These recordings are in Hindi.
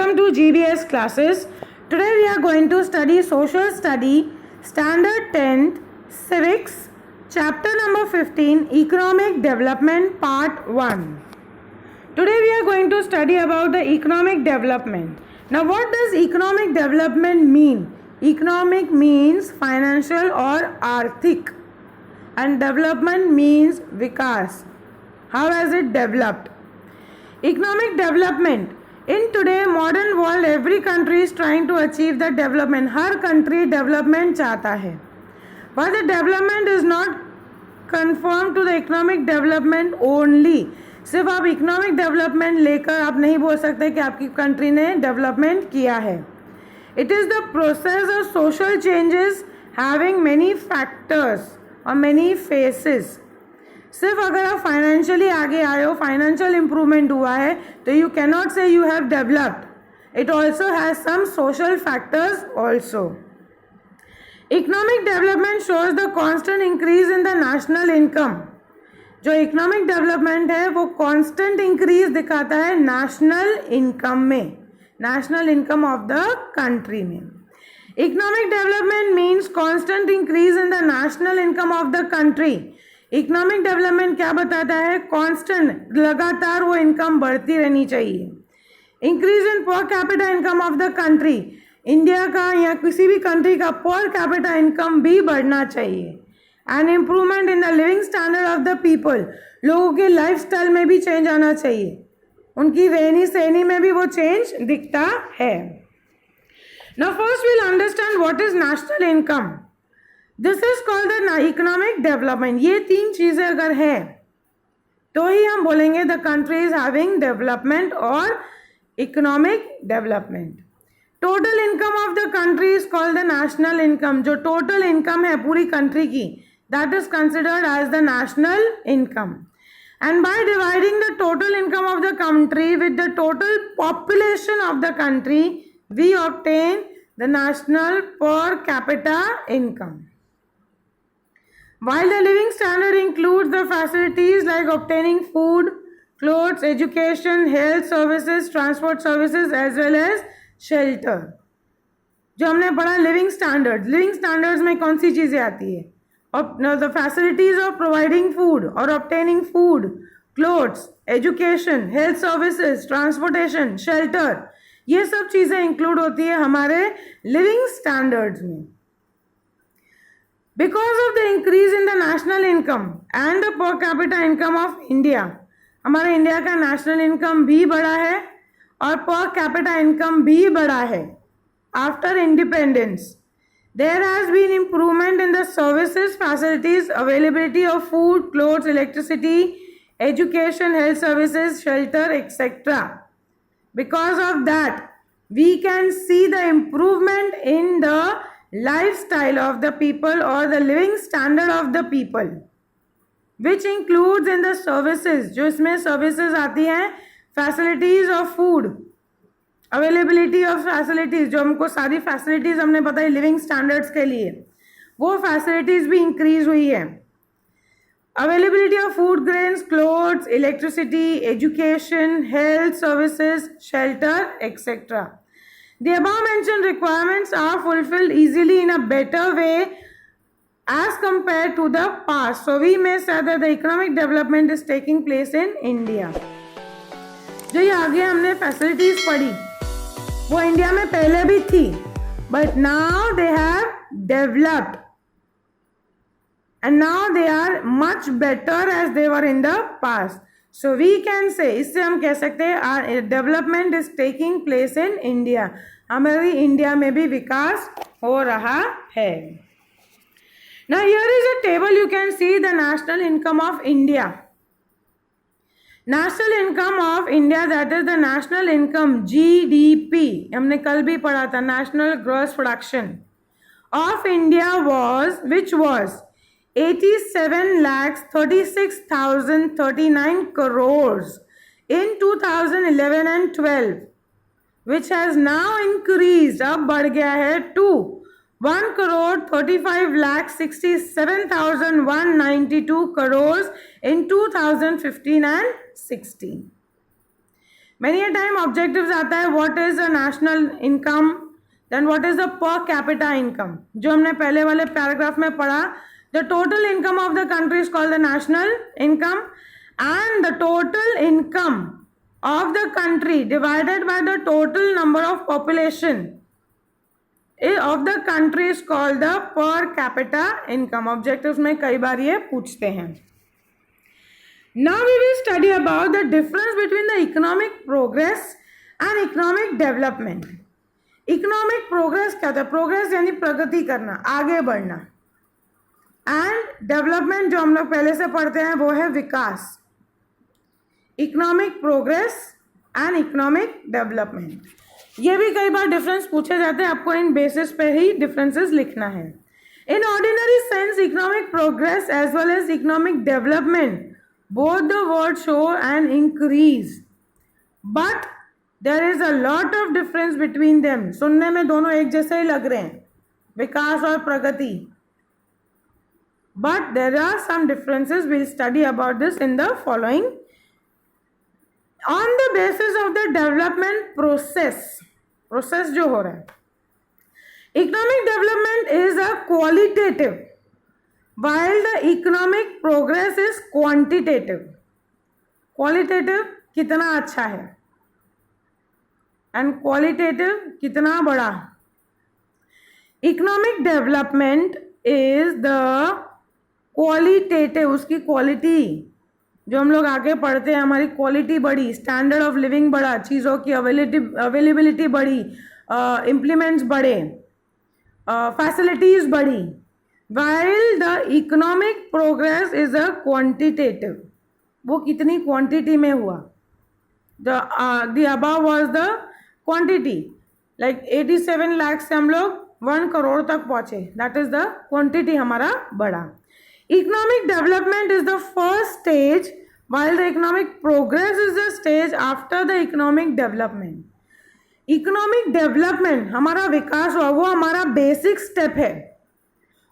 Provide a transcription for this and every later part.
Welcome to GBS classes. Today we are going to study Social Study, Standard 10th, Civics, Chapter number 15, Economic Development, Part 1. Today we are going to study about the economic development. Now what does economic development mean? Economic means financial or arthik, and development means vikas. How has it developed? Economic development. In today modern world, every country is trying to achieve the development. Her country development चाहता है. But the development is not conformed to the economic development only. सिर्फ आप economic development लेकर आप नहीं बोल सकते कि आपकी country ने development किया है. It is the process of social changes having many factors or many phases. सिर्फ अगर आप फाइनेंशियली आगे आए हो, फाइनेंशियल इम्प्रूवमेंट हुआ है, तो you can not say you have developed. It also has some social factors also. Economic development shows the constant increase in the national income. जो इकोनॉमिक डेवलपमेंट है वो कॉन्स्टेंट इंक्रीज दिखाता है नेशनल इनकम में, national income of the country में. Economic development means constant increase in the national income of the country. Economic development क्या बताता है? कांस्टेंट, लगातार वो इनकम बढ़ती रहनी चाहिए. इंक्रीज इन पर capita income of the country. India का या किसी भी कंट्री का पर कैपिटा इनकम भी बढ़ना चाहिए. And improvement in the living standard of the people. लोगों के लाइफस्टाइल में भी चेंज आना चाहिए, उनकी रहनी सहनी में भी वो चेंज दिखता है. Now first will understand what is national income. This is called the economic development. ये तीन चीज़ें अगर है तो ही हम बोलेंगे the country is having development और economic development. Total income of the country is called the national income. जो टोटल इनकम है पूरी कंट्री की, that is considered as the national income. And by dividing the total income of the country with the total population of the country, we obtain the national per capita income. While the living standard includes the facilities like obtaining food, clothes, education, health services, transport services as well as shelter. जो हमने पढ़ा लिविंग स्टैंडर्ड्स में कौन सी चीज़ें आती है? The facilities of providing food or obtaining food, clothes, education, health services, transportation, shelter, ये सब चीज़ें इंक्लूड होती है हमारे लिविंग स्टैंडर्ड्स में. Because of the increase in the national income and the per capita income of India, हमारे इंडिया का नेशनल इनकम भी बढ़ा है और पर कैपिटा इनकम भी बढ़ा है. After independence there has been improvement in the services, facilities, availability of food, clothes, electricity, education, health services, shelter, etc. Because of that, we can see the improvement in the lifestyle of the people or the living standard of the people, which includes in the services. जो इसमें services आती हैं, facilities of food, availability of facilities, जो हमको सारी facilities हमने बताई living standards के लिए, वो facilities भी increase हुई है. Availability of food, grains, clothes, electricity, education, health services, shelter, etc. The above mentioned requirements are fulfilled easily in a better way as compared to the past. So we may say that the economic development is taking place in India. जो ये आगे हमने facilities पढ़ी वो इंडिया में पहले भी थी, but now they have developed and now they are much better as they were in the past. So we can say, इससे हम कह सकते हैं development is taking place in India. हमारी इंडिया में भी विकास हो रहा है. Now here is a table you can see the national income of India. National income of India, that is the national income GDP, हमने कल भी पढ़ा था, national gross production of India was, which was 87,36,039 crores in 2011 and 12, which has now increased, अब बढ़ गया है to 1,35,67,192 crores in 2015 and 16. Many a time objectives आता है what is the national income, then what is the per capita income. जो हमने पहले वाले पैराग्राफ में पढ़ा, the total income of the country is called the national income, and the total income of the country divided by the total number of population of the country is called the per capita income. Objectives में कई बार ये पूछते हैं. Now we will study about the difference between the economic progress and economic development. Economic progress क्या होता है? Progress यानी प्रगति करना, आगे बढ़ना, and development जो हम लोग पहले से पढ़ते हैं वो है विकास. Economic progress and economic development. ये भी कई बार डिफरेंस पूछे जाते हैं, आपको इन बेसिस पे ही डिफरेंसेस लिखना है. In ordinary sense, economic progress as well as economic development, both the words show an increase, but there is a lot of difference between them. सुनने में दोनों एक जैसे ही लग रहे हैं, विकास और प्रगति, but there are some differences. We'll study about this in the following. On the basis of the development process जो हो रहा है, economic development is a qualitative, while the economic progress is quantitative. Qualitative कितना अच्छा है and qualitative कितना बड़ा. Economic development is the qualitative, उसकी क्वालिटी जो हम लोग आगे पढ़ते हैं, हमारी क्वालिटी बढ़ी, स्टैंडर्ड ऑफ लिविंग बढ़ा, चीज़ों की अवेलेबिलिटी बढ़ी, इम्प्लीमेंट्स बढ़े, फैसिलिटीज़ बढ़ी. While the economic progress is a quantitative, वो कितनी क्वांटिटी में हुआ. The above was the quantity, like 87 lakh से हम लोग 1 करोड़ तक पहुँचे, that is the quantity हमारा बढ़ा. Economic development is the first stage, while the economic progress is the stage after the economic development. Economic development हमारा विकास हुआ, वो हमारा बेसिक स्टेप है,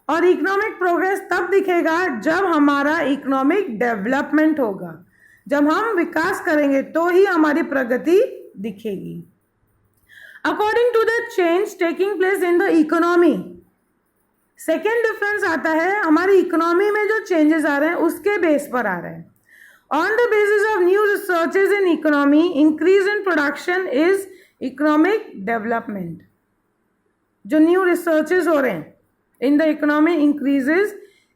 और इकोनॉमिक प्रोग्रेस तब दिखेगा जब हमारा इकोनॉमिक डेवलपमेंट होगा. जब हम विकास करेंगे तो ही हमारी प्रगति दिखेगी. According to the change taking place in the economy, second difference आता है हमारी इकोनॉमी में जो चेंजेस आ रहे हैं उसके बेस पर आ रहे हैं. On the basis of new researches in economy, increase in production is economic development. जो न्यू रिसर्चेज हो रहे हैं in the economy increases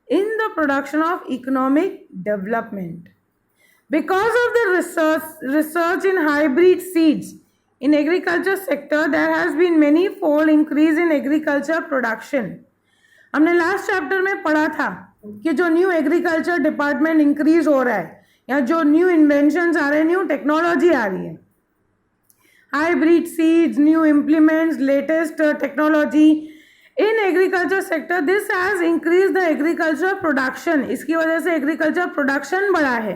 in the production of economic development. Because of the research in hybrid seeds in agriculture sector, there has been many fold increase in agriculture production. हमने लास्ट चैप्टर में पढ़ा था कि जो न्यू एग्रीकल्चर डिपार्टमेंट इंक्रीज हो रहा है, या जो न्यू इन्वेंशंस आ रहे हैं, न्यू टेक्नोलॉजी आ रही है, hybrid seeds, new implements, latest technology in agriculture sector, this has increase the agriculture production. इसकी वजह से एग्रीकल्चर प्रोडक्शन बढ़ा है.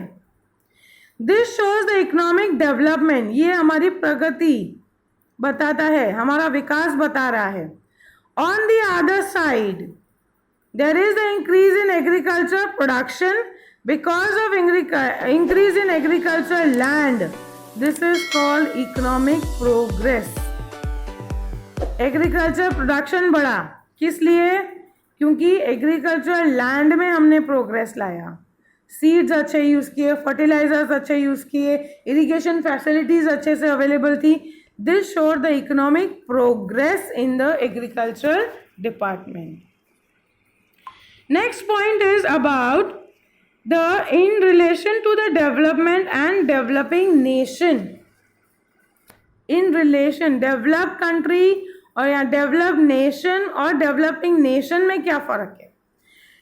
This shows the economic development, ये हमारी प्रगति बताता है, हमारा विकास बता रहा है. On the other side, there is the increase in agriculture production because of increase in agriculture land. This is called economic progress. Agriculture production बढ़ा, किस लिए? क्योंकि एग्रीकल्चर लैंड में हमने प्रोग्रेस लाया, सीड्स अच्छे यूज़ किए, फर्टिलाइजर्स अच्छे यूज़ किए, इरिगेशन फैसिलिटीज़ अच्छे से अवेलेबल थी. This showed the economic progress in the agriculture department. Next point is about the in relation to the development and developing nation. In relation develop country और या डेवलप नेशन और डेवलपिंग नेशन में क्या फ़र्क है?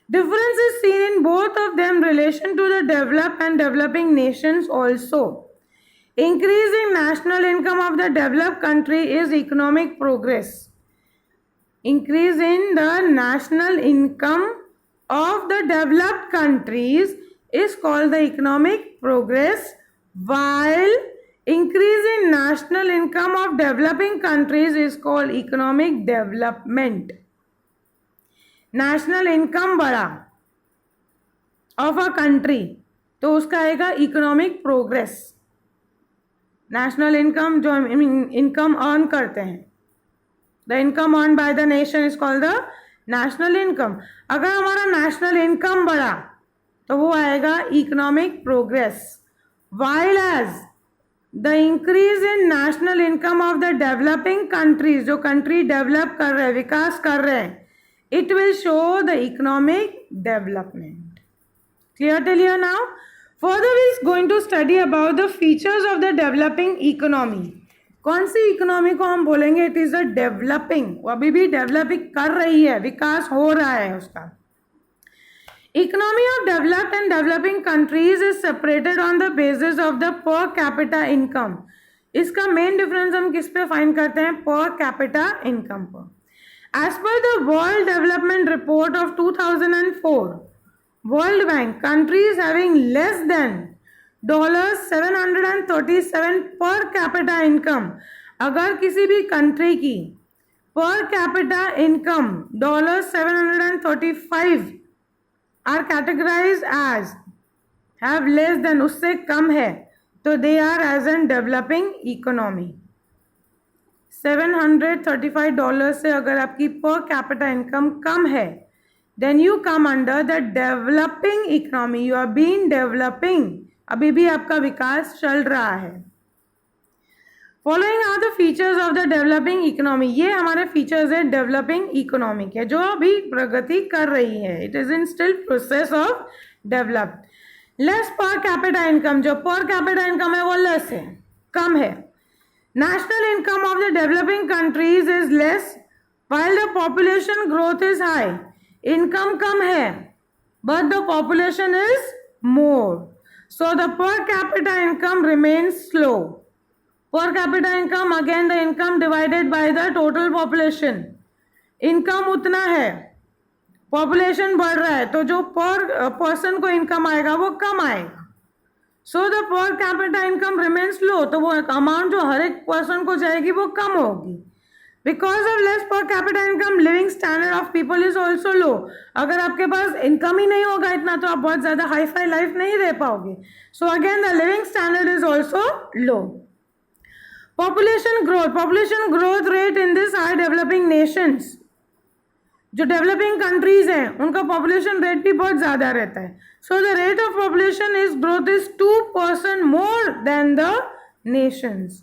Difference is seen in both of them relation to the develop and developing nations also. Increasing national income of the developed country is economic progress. Increase in the national income of the developed countries is called the economic progress, while increase in national income of developing countries is called economic development. national income बढ़ा of a country तो उसका आएगा economic progress. नेशनल इनकम जो इनकम अर्न करते हैं, the income earn by the nation is called the national income. अगर हमारा नेशनल इनकम बढ़ा तो वो आएगा economic progress. While as the increase in national income of the developing countries, जो कंट्री डेवलप कर रहे हैं, विकास कर रहे हैं, it will show the economic development. Clear till here now? Further we is going to study about the features of the developing economy. कौन सी इकोनॉमी को हम बोलेंगे इट इज अ डेवलपिंग, वो अभी भी डेवलपिंग कर रही है, विकास हो रहा है उसका। Economy of developed and developing countries is separated on the basis of the per capita income. इसका मेन डिफरेंस हम किस पे फाइंड करते हैं? पर कैपिटा इनकम पर। As per the World Development Report of 2004, World Bank, countries having less than $737 per capita income, अगर किसी भी कंट्री की per capita income $735 are categorized as have less than, उससे कम है, तो they are as an developing economy। $735 से अगर आपकी पर कैपिटा इनकम कम है, then you come under the developing economy, you are been developing, अभी भी आपका विकास चल रहा है। Following are the features of the developing economy, ये हमारे फीचर्स है डेवलपिंग इकोनॉमी के, जो अभी प्रगति कर रही है, it is in still process of develop. Less पर कैपिटा इनकम, जो पर कैपिटा इनकम है वो लेस है, कम है। National income of the developing countries is less while the population growth is high. Income कम है but the population is more. So the per capita income remains slow. Per capita income again the income divided by the total population. Income उतना है, population बढ़ रहा है, तो जो per person को income आएगा वो कम आएगा। So the per capita income remains low, तो वो अमाउंट जो हर एक पर्सन को जाएगी वो कम होगी। बिकॉज ऑफ लेस पर capita income living standard of people is also लो। अगर आपके पास इनकम ही नहीं होगा इतना तो आप बहुत ज़्यादा हाई फाई लाइफ नहीं रह पाओगे। So again the living standard is also low. Population growth rate in this are developing nations, जो डेवलपिंग कंट्रीज हैं उनका पॉपुलेशन रेट भी बहुत ज़्यादा रहता है। So the rate of population is growth is 2% more than the nations.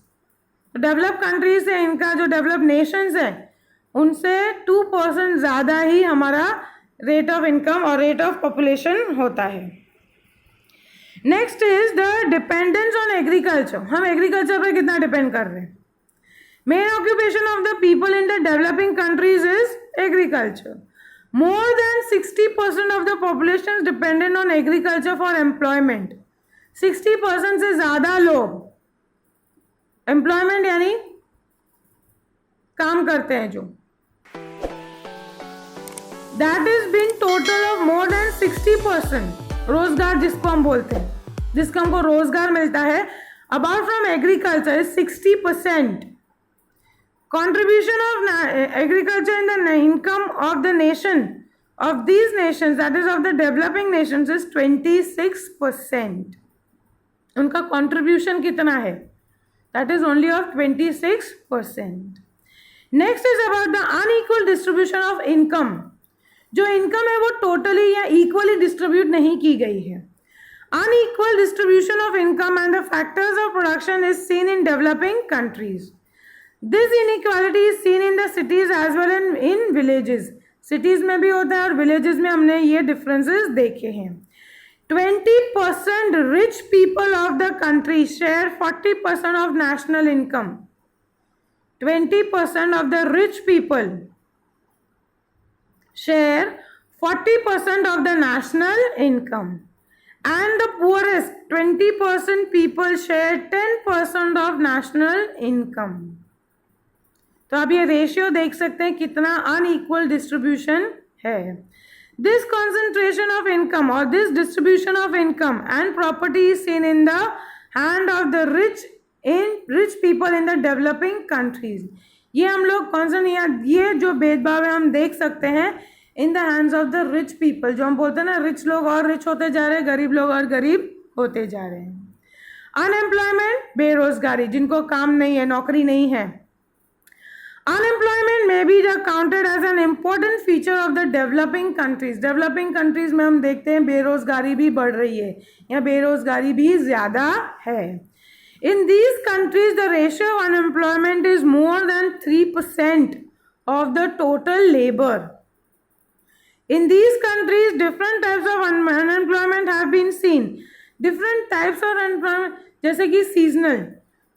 Develop countries है, इनका जो डेवलप नेशंस है उनसे 2% ज़्यादा ही हमारा रेट ऑफ इनकम और रेट ऑफ पॉपुलेशन होता है। Next is the dependence on agriculture. हम एग्रीकल्चर पर कितना डिपेंड कर रहे हैं? Main occupation of the people in the developing countries is agriculture. More than 60% of the population is dependent on agriculture for employment. 60% से ज़्यादा लोग employment यानी काम करते हैं जो, that is been total of more than 60%। रोजगार जिसको हम बोलते हैं, जिसको हमको रोजगार मिलता है about from agriculture is 60%। Contribution of agriculture in the income of the nation, of these nations, that is of the developing nations, is 26%. उनका contribution कितना है? That is only of 26%. Next is about the unequal distribution of income. जो income है वो totally या equally distribute नहीं की गई है। Unequal distribution of income and the factors of production is seen in developing countries. This inequality is seen in the cities as well as in villages. Cities में भी होता है और villages में हमने ये differences देखे हैं। 20% rich people of the country share 40% of national income. 20% of the rich people share 40% of the national income. And the poorest 20% people share 10% of national income. तो आप ये रेशियो देख सकते हैं कितना अनइक्वल डिस्ट्रीब्यूशन है। दिस कॉन्सेंट्रेशन ऑफ इनकम और this distribution of income and property is seen in the hand of the rich people in the developing countries. ये हम लोग ये जो भेदभाव है हम देख सकते हैं in the hands of the rich people. जो हम बोलते हैं ना, रिच लोग और रिच होते जा रहे हैं, गरीब लोग और गरीब होते जा रहे हैं। अनएम्प्लॉयमेंट, बेरोजगारी, जिनको काम नहीं है, नौकरी नहीं है. Unemployment may be counted as an important feature of the developing countries. Developing countries में हम देखते हैं बेरोजगारी भी बढ़ रही है या बेरोजगारी भी ज़्यादा है. In these countries, the ratio of unemployment is more than 3% of the total labor. In these countries, different types of unemployment have been seen. Different types of unemployment, जैसे कि seasonal,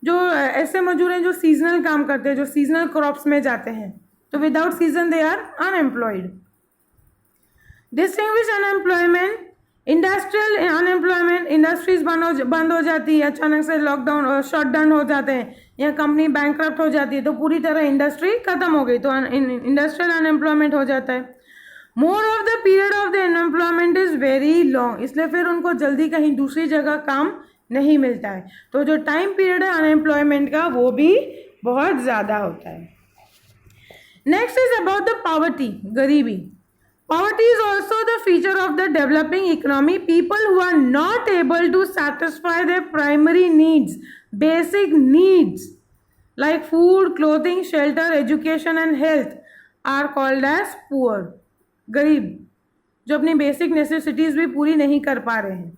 जो ऐसे मजदूर हैं जो सीजनल काम करते हैं, जो सीजनल क्रॉप्स में जाते हैं, तो without season they are unemployed. Distinguish unemployment, industrial unemployment, industries बंद हो जाती है, अचानक से लॉकडाउन शट डाउन हो जाते हैं या कंपनी बैंकक्रप्ट हो जाती है, तो पूरी तरह इंडस्ट्री खत्म हो गई, तो इंडस्ट्रियल अनएम्प्लॉयमेंट हो जाता है. More of the period of the unemployment is very long, इसलिए फिर उनको जल्दी कहीं दूसरी जगह काम नहीं मिलता है, तो जो टाइम पीरियड है अनएम्प्लॉयमेंट का वो भी बहुत ज़्यादा होता है. Next is about the poverty, गरीबी. Poverty is also the feature of the developing economy. People who are not able to satisfy their primary needs, basic needs like food, clothing, shelter, education and health are called as poor. गरीब, जो अपनी बेसिक नेसेसिटीज भी पूरी नहीं कर पा रहे हैं.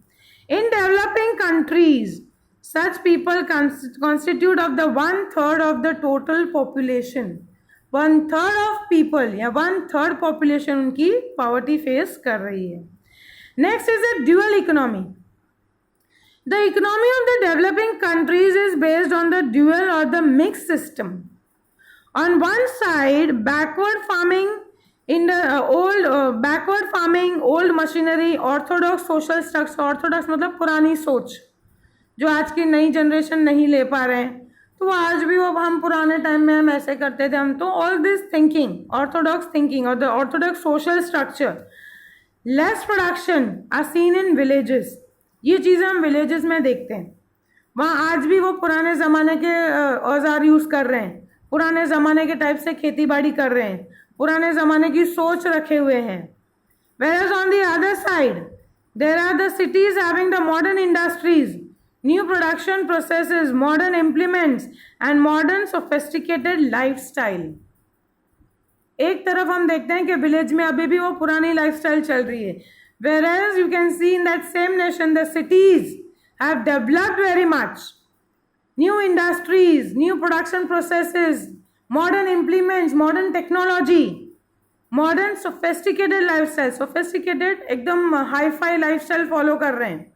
In developing countries, such people constitute of the 1/3 of the total population. 1/3 of people या 1/3 population उनकी poverty face कर रही है. Next is a dual economy. The economy of the developing countries is based on the dual or the mixed system. On one side, backward farming, in the backward farming, old machinery, orthodox social structure. orthodox मतलब पुरानी सोच जो आज की नई जनरेशन नहीं ले पा रहे हैं, तो आज भी वो हम पुराने टाइम में हम ऐसे करते थे हम, तो all this thinking, orthodox thinking और the orthodox social structure, less production are seen in villages. ये चीज़ें हम विलेजेस में देखते हैं. वहाँ आज भी वो पुराने ज़माने के औजार यूज़ कर रहे हैं, पुराने ज़माने के टाइप से खेती बाड़ी कर रहे हैं, पुराने ज़माने की सोच रखे हुए हैं. Whereas on the other side, there are the cities having the modern industries, new production processes, modern implements and modern sophisticated lifestyle. एक तरफ हम देखते हैं कि विलेज में अभी भी वो पुरानी लाइफस्टाइल चल रही है. Whereas you can see in that same nation, the cities have developed very much. New industries, new production processes, modern implements, modern technology, modern sophisticated lifestyle. Sophisticated एकदम हाई-फाई लाइफस्टाइल फॉलो कर रहे हैं.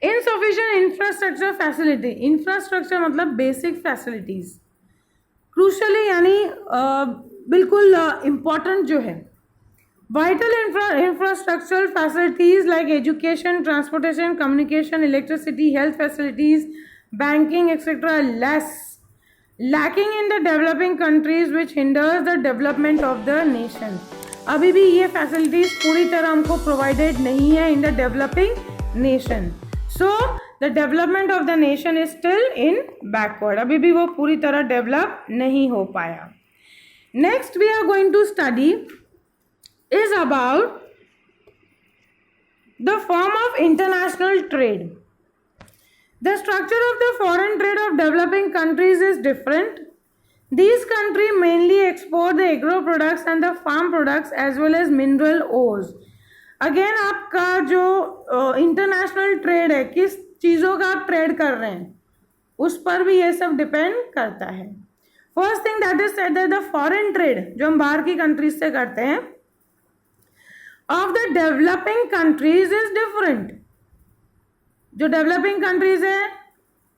Insufficient infrastructure facility. Infrastructure मतलब basic facilities. Crucially यानी बिल्कुल important जो है. Vital infrastructural facilities like education, transportation, communication, electricity, health facilities, banking, etc. lacking in the developing countries which hinders the development of the nation. अभी भी ये facilities पूरी तरह हमको provided नहीं है in the developing nation. So the development of the nation is still in backward. अभी भी वो पूरी तरह develop नहीं हो पाया. Next we are going to study is about the form of international trade. The structure of the foreign trade of developing countries is different. These countries mainly export the agro products and the farm products as well as mineral ores. Again आपका जो इंटरनेशनल ट्रेड है, किस चीज़ों का आप ट्रेड कर रहे हैं, उस पर भी ये सब डिपेंड करता है. First thing that is said the foreign trade जो हम बाहर की कंट्रीज से करते हैं of the developing countries is different. जो डेवलपिंग कंट्रीज है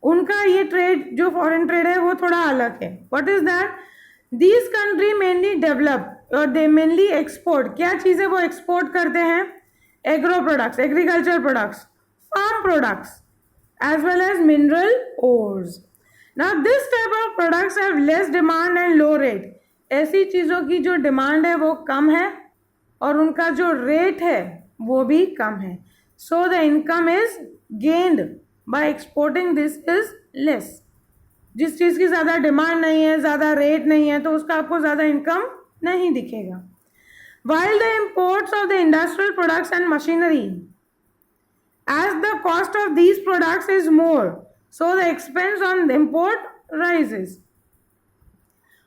उनका ये ट्रेड जो फॉरेन ट्रेड है वो थोड़ा अलग है. What is that? These country mainly develop और दे मेनली एक्सपोर्ट. क्या चीज़ें वो एक्सपोर्ट करते हैं? Agro products, agriculture products, farm products as well as mineral ores. Now this type of products have less demand and low rate. ऐसी चीज़ों की जो डिमांड है वो कम है और उनका जो रेट है वो भी कम है. So the income is gained by exporting this is less. जिस चीज़ की ज़्यादा डिमांड नहीं है, ज़्यादा रेट नहीं है, तो उसका आपको ज़्यादा इनकम नहीं दिखेगा. While the imports of the industrial products and machinery As the cost of these products is more, so the expense on import rises.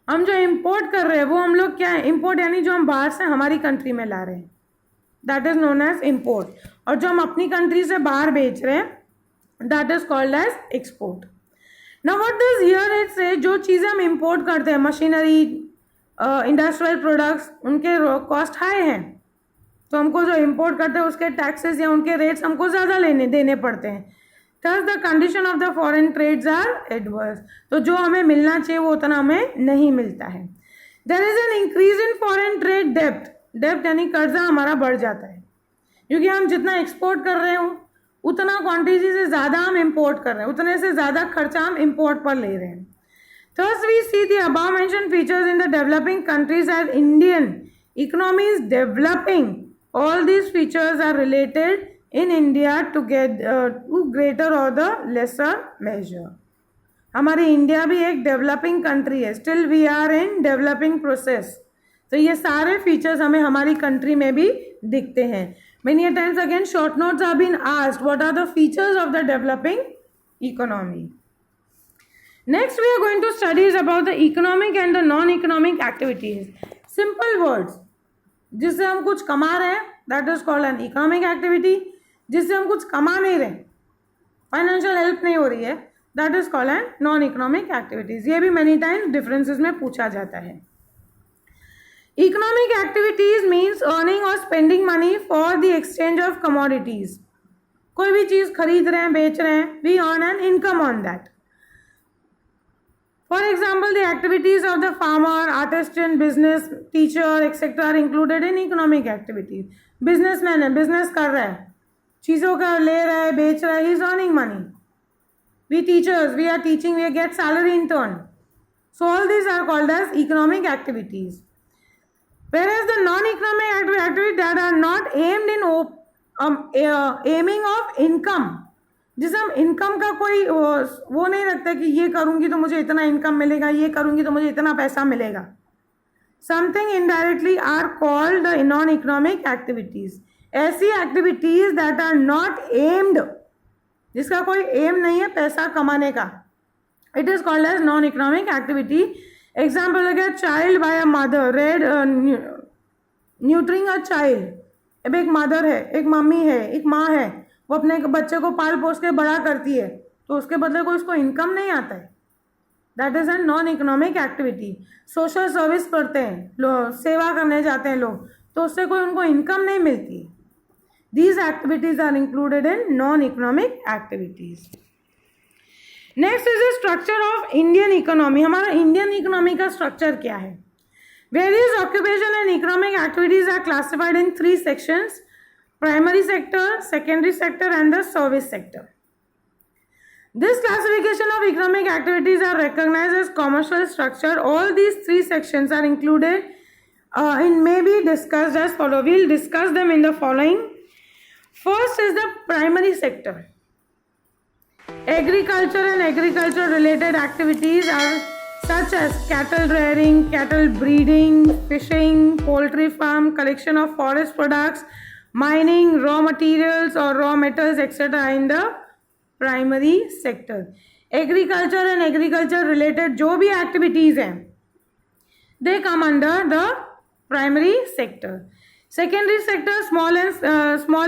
हम जो इम्पोर्ट कर रहे हैं वो हम लोग क्या है, इम्पोर्ट यानी जो हम बाहर से हमारी कंट्री में ला रहे हैं, that is known as import. और जो हम अपनी कंट्री से बाहर बेच रहे हैं, that is called as export. Now what this here it say, जो चीज़ें हम इम्पोर्ट करते हैं, मशीनरी, इंडस्ट्रियल प्रोडक्ट्स, उनके कॉस्ट हाई हैं, तो हमको जो इम्पोर्ट करते हैं उसके टैक्सेस या उनके रेट्स हमको ज़्यादा देने पड़ते हैं. Thus the condition of the foreign trades are adverse. तो जो हमें मिलना चाहिए वो उतना हमें नहीं मिलता है. There is an increase in foreign trade debt. Debt यानी कर्जा हमारा बढ़ जाता है, क्योंकि हम जितना एक्सपोर्ट कर रहे हो उतना क्वांटिटी से ज़्यादा हम इम्पोर्ट कर रहे हैं, उतने से ज़्यादा खर्चा हम इम्पोर्ट पर ले रहे हैं. Thus we see the above mentioned features in the developing countries as Indian economy is developing. All these features are related in India to get to greater or the lesser measure. हमारी इंडिया भी एक डेवलपिंग कंट्री है, still we are in developing process. तो ये सारे फीचर्स हमें हमारी कंट्री में भी दिखते हैं. Many a times again short notes have been asked, what are the features of the developing economy? Next we are going to study is about the economic and the non-economic activities. Simple words, जिससे हम कुछ कमा रहे हैं, that is called an economic activity. जिससे हम कुछ कमा नहीं रहे, फाइनेंशियल हेल्प नहीं हो रही है, that is called an non economic activities. ये भी मेनी टाइम्स डिफरेंसेस में पूछा जाता है. इकोनॉमिक एक्टिविटीज मीन्स अर्निंग और spending money for the exchange of commodities. कोई भी चीज खरीद रहे हैं, बेच रहे हैं, we earn an income on that. For example the activities of the farmer, artisan, business, teacher etcetera are included in economic activities. Businessman है, बिजनेस कर रहा है, चीज़ों का ले रहा है, बेच रहा है, he is earning money. We teachers, we are teaching, we get salary in turn. So all these are called as economic activities. Whereas the non-economic activities that are not aimed in aiming of income, जिसे हम इनकम का कोई वो नहीं रखता कि ये करूँगी तो मुझे इतना इनकम मिलेगा, ये करूँगी तो मुझे इतना पैसा मिलेगा. Something indirectly are called the non-economic activities. ऐसी activities that are not aimed, जिसका कोई एम नहीं है पैसा कमाने का, it is called as non economic activity. Example हो गया, child by a mother, red nurturing a child. अब एक मदर है, एक मम्मी है, एक माँ है, वो अपने बच्चे को पाल पोस के बड़ा करती है, तो उसके बदले को उसको इनकम नहीं आता है, that is an non economic activity. Social service करते हैं, सेवा करने जाते हैं लोग, तो उससे कोई उनको इनकम नहीं मिलती. These activities are included in non-economic activities. Next is the structure of Indian economy. हमारा Indian economy का structure क्या है? Various occupation and economic activities are classified in 3 sections: primary sector, secondary sector, and the service sector. This classification of economic activities are recognized as commercial structure. All these 3 sections are included in may be discussed as follow. We'll discuss them in the following. First is the primary sector. Agriculture and agriculture related activities are such as cattle rearing, cattle breeding, fishing, poultry farm, collection of forest products, mining, raw materials or raw metals, etc. in the primary sector. Agriculture and agriculture related जो भी activities हैं, they come under the primary sector. Secondary sector, small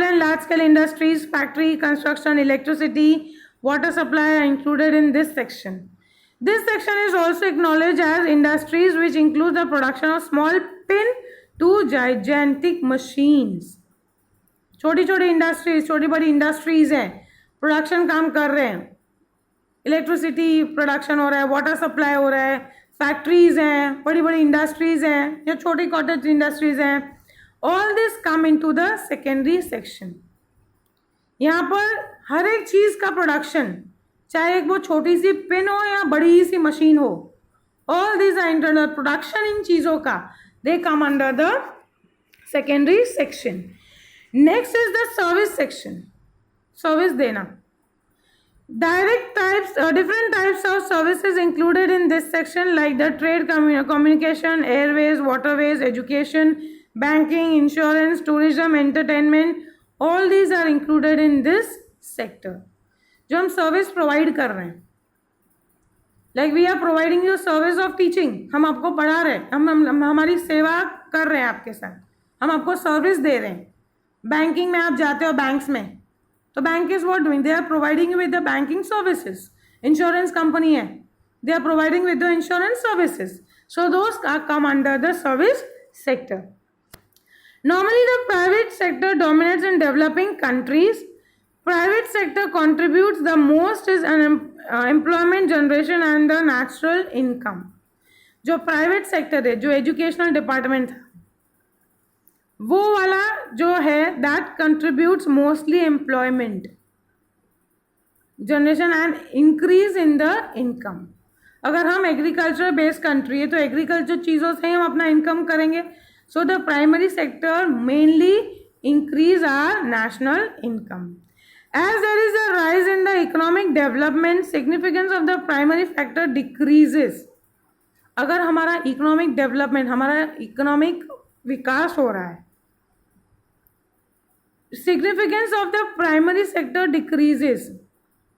and large scale industries, factory, construction, electricity, water supply are included in this section. This section is also acknowledged as industries which include the production of small pin to gigantic machines. छोटी छोटी इंडस्ट्रीज, छोटी बड़ी इंडस्ट्रीज हैं, प्रोडक्शन काम कर रहे हैं, इलेक्ट्रिसिटी प्रोडक्शन हो रहा है, वाटर सप्लाई हो रहा है, फैक्ट्रीज हैं, बड़ी बड़ी इंडस्ट्रीज हैं या छोटी कॉटेज इंडस्ट्रीज हैं. All this come into the secondary section. यहाँ पर हर एक चीज़ का प्रोडक्शन, चाहे एक वो छोटी सी पिन हो या बड़ी सी मशीन हो, all this are internal production इन चीज़ों का, they come under the secondary section. Next is the service section. Service देना, direct types, different types of services included in this section like the trade, communication, airways, waterways, education, banking, insurance, tourism, entertainment, all these are included in this sector, जो हम सर्विस प्रोवाइड कर रहे हैं, like we are providing you service of teaching, हम आपको पढ़ा रहे हैं, हम हमारी सेवा कर रहे हैं आपके साथ, हम आपको सर्विस दे रहे हैं. बैंकिंग में आप जाते हो बैंक्स में, तो bank is what doing, they are providing you with the banking services. Insurance company है, they are providing with the insurance services, so those come under the service sector. Normally the private sector dominates in developing countries. Private sector contributes the most is employment generation and the natural income. जो private sector है, जो educational department था, वो वाला जो है that contributes mostly employment generation and increase in the income. अगर हम एग्रीकल्चर बेस्ड कंट्री है तो एग्रीकल्चर चीज़ों से हम अपना इनकम करेंगे. So the primary sector mainly increase our national income. As there is a rise in the economic development, significance of the primary factor decreases. अगर हमारा इकोनॉमिक डेवलपमेंट, हमारा इकोनॉमिक विकास हो रहा है, significance of the primary sector decreases.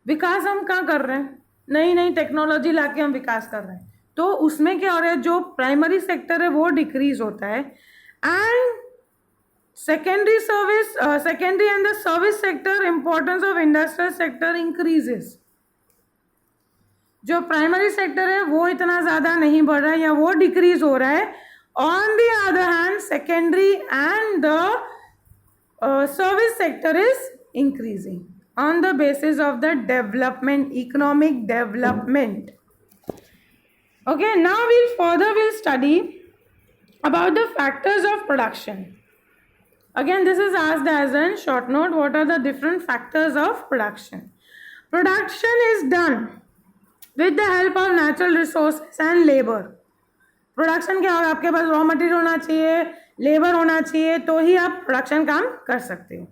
विकास हम क्या कर रहे हैं, नई नई टेक्नोलॉजी लाके हम विकास कर रहे हैं, तो उसमें क्या हो रहा है, जो प्राइमरी सेक्टर है वो डिक्रीज होता है. And secondary and the service sector, importance of industrial sector increases. जो प्राइमरी सेक्टर है वो इतना ज़्यादा नहीं बढ़ रहा है या वो डिक्रीज हो रहा है. On the other hand secondary and the service sector is increasing on the basis of the development, economic development. Okay, now we'll study about the factors of production. Again, this is asked as a short note. What are the different factors of production? Production is done with the help of natural resources and labor. Production क्या होगा, आपके पास रॉ मटेरियल होना चाहिए, लेबर होना चाहिए, तो ही आप प्रोडक्शन काम कर सकते हो.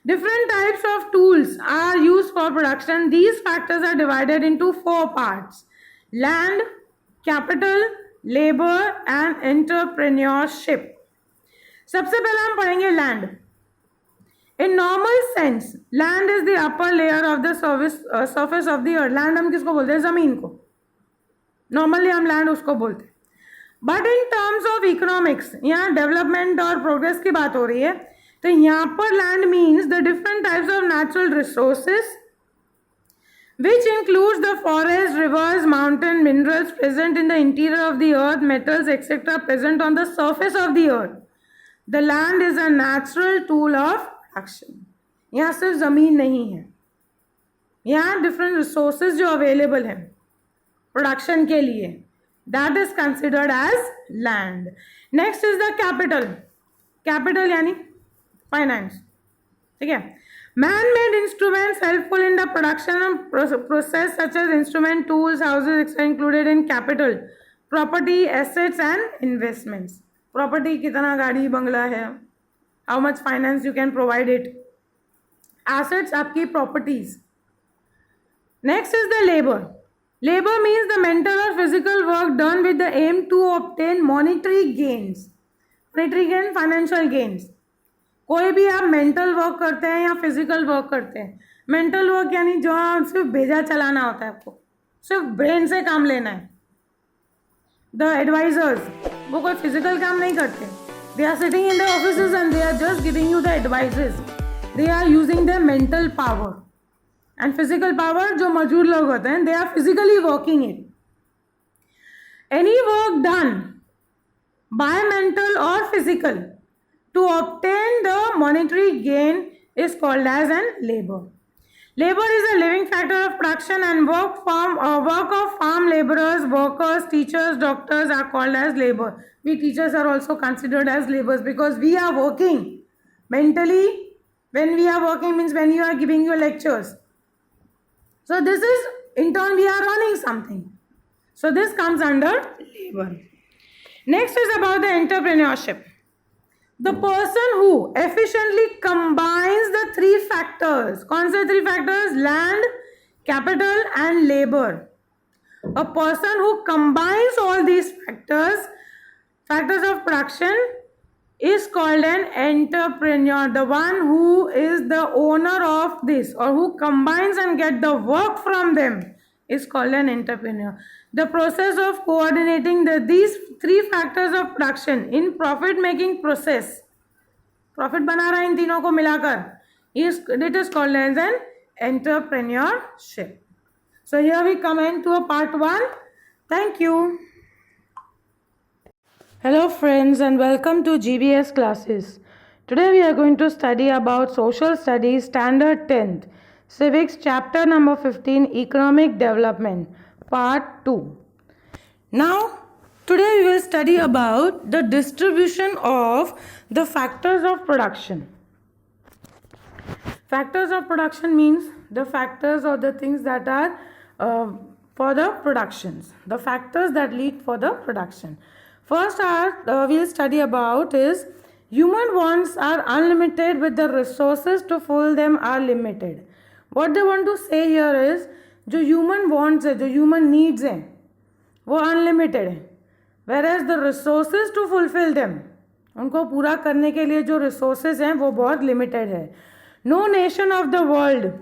Different types of tools are used for production. These factors are divided into 4 parts: land, capital, labor and entrepreneurship. सबसे पहले हम पढ़ेंगे land. In normal sense, land is the upper layer of the surface of the earth. Land हम किसको बोलते हैं, ज़मीन को. Normally हम land उसको बोलते हैं. But in terms of economics, यहाँ development और progress की बात हो रही है, तो यहाँ पर land means the different types of natural resources which includes the forest, rivers, mountain, minerals present in the interior of the earth, metals etcetera present on the surface of the earth. The land is a natural tool of production. यहाँ सिर्फ ज़मीन नहीं है, यहाँ डिफरेंट रिसोर्सेज जो अवेलेबल हैं प्रोडक्शन के लिए, that is considered as land. Next is the capital. Capital यानी फाइनेंस. ठीक है. Man made instruments helpful in the production process such as instrument, tools, houses etcetera included in capital. Property, assets and investments. Property कितना गाड़ी बंगला है, how much finance you can provide it. Assets आपकी properties. Next is the labour. Labour means the mental और physical work done with the aim to obtain monetary gains. Monetary gain, financial gains. कोई भी आप मेंटल वर्क करते हैं या फिजिकल वर्क करते हैं. मेंटल वर्क यानी जो सिर्फ भेजा चलाना होता है, आपको सिर्फ ब्रेन से काम लेना है. द एडवाइजर्स वो कोई फिजिकल काम नहीं करते. They are sitting in the offices and they are just giving you the advices. They are using the mental power. And physical power जो मजदूर लोग होते हैं, they are physically working it. Any work done by mental और physical to obtain the monetary gain is called as an labor. Labor is a living factor of production and work of farm laborers, workers, teachers, doctors are called as labor. We teachers are also considered as laborers because we are working mentally. When we are working means when you are giving your lectures. So this is in turn we are earning something. So this comes under labor. Next is about the entrepreneurship. The person who efficiently combines the 3 factors. कौन से 3 factors? Land, capital and labor. A person who combines all these factors of production, is called an entrepreneur. The one who is the owner of this or who combines and get the work from them is called an entrepreneur. The process of coordinating these three factors of production in profit making process, profit बना रहा है इन तीनों को मिलाकर, it is called as an entrepreneurship. So here we come into a part 1. Thank you. Hello friends and welcome to GBS classes. Today we are going to study about Social Studies Standard 10th, Civics Chapter number 15, Economic Development, Part 2. Now, today we will study about the distribution of the factors of production. Factors of production means the factors or the things that are for the productions, the factors that lead for the production. First we'll study about is human wants are unlimited with the resources to fulfill them are limited. What they want to say here is जो human wants है, जो human needs है, वो unlimited है, whereas the resources to fulfill them, उनको पूरा करने के लिए जो resources हैं वो बहुत limited है. No nation of the world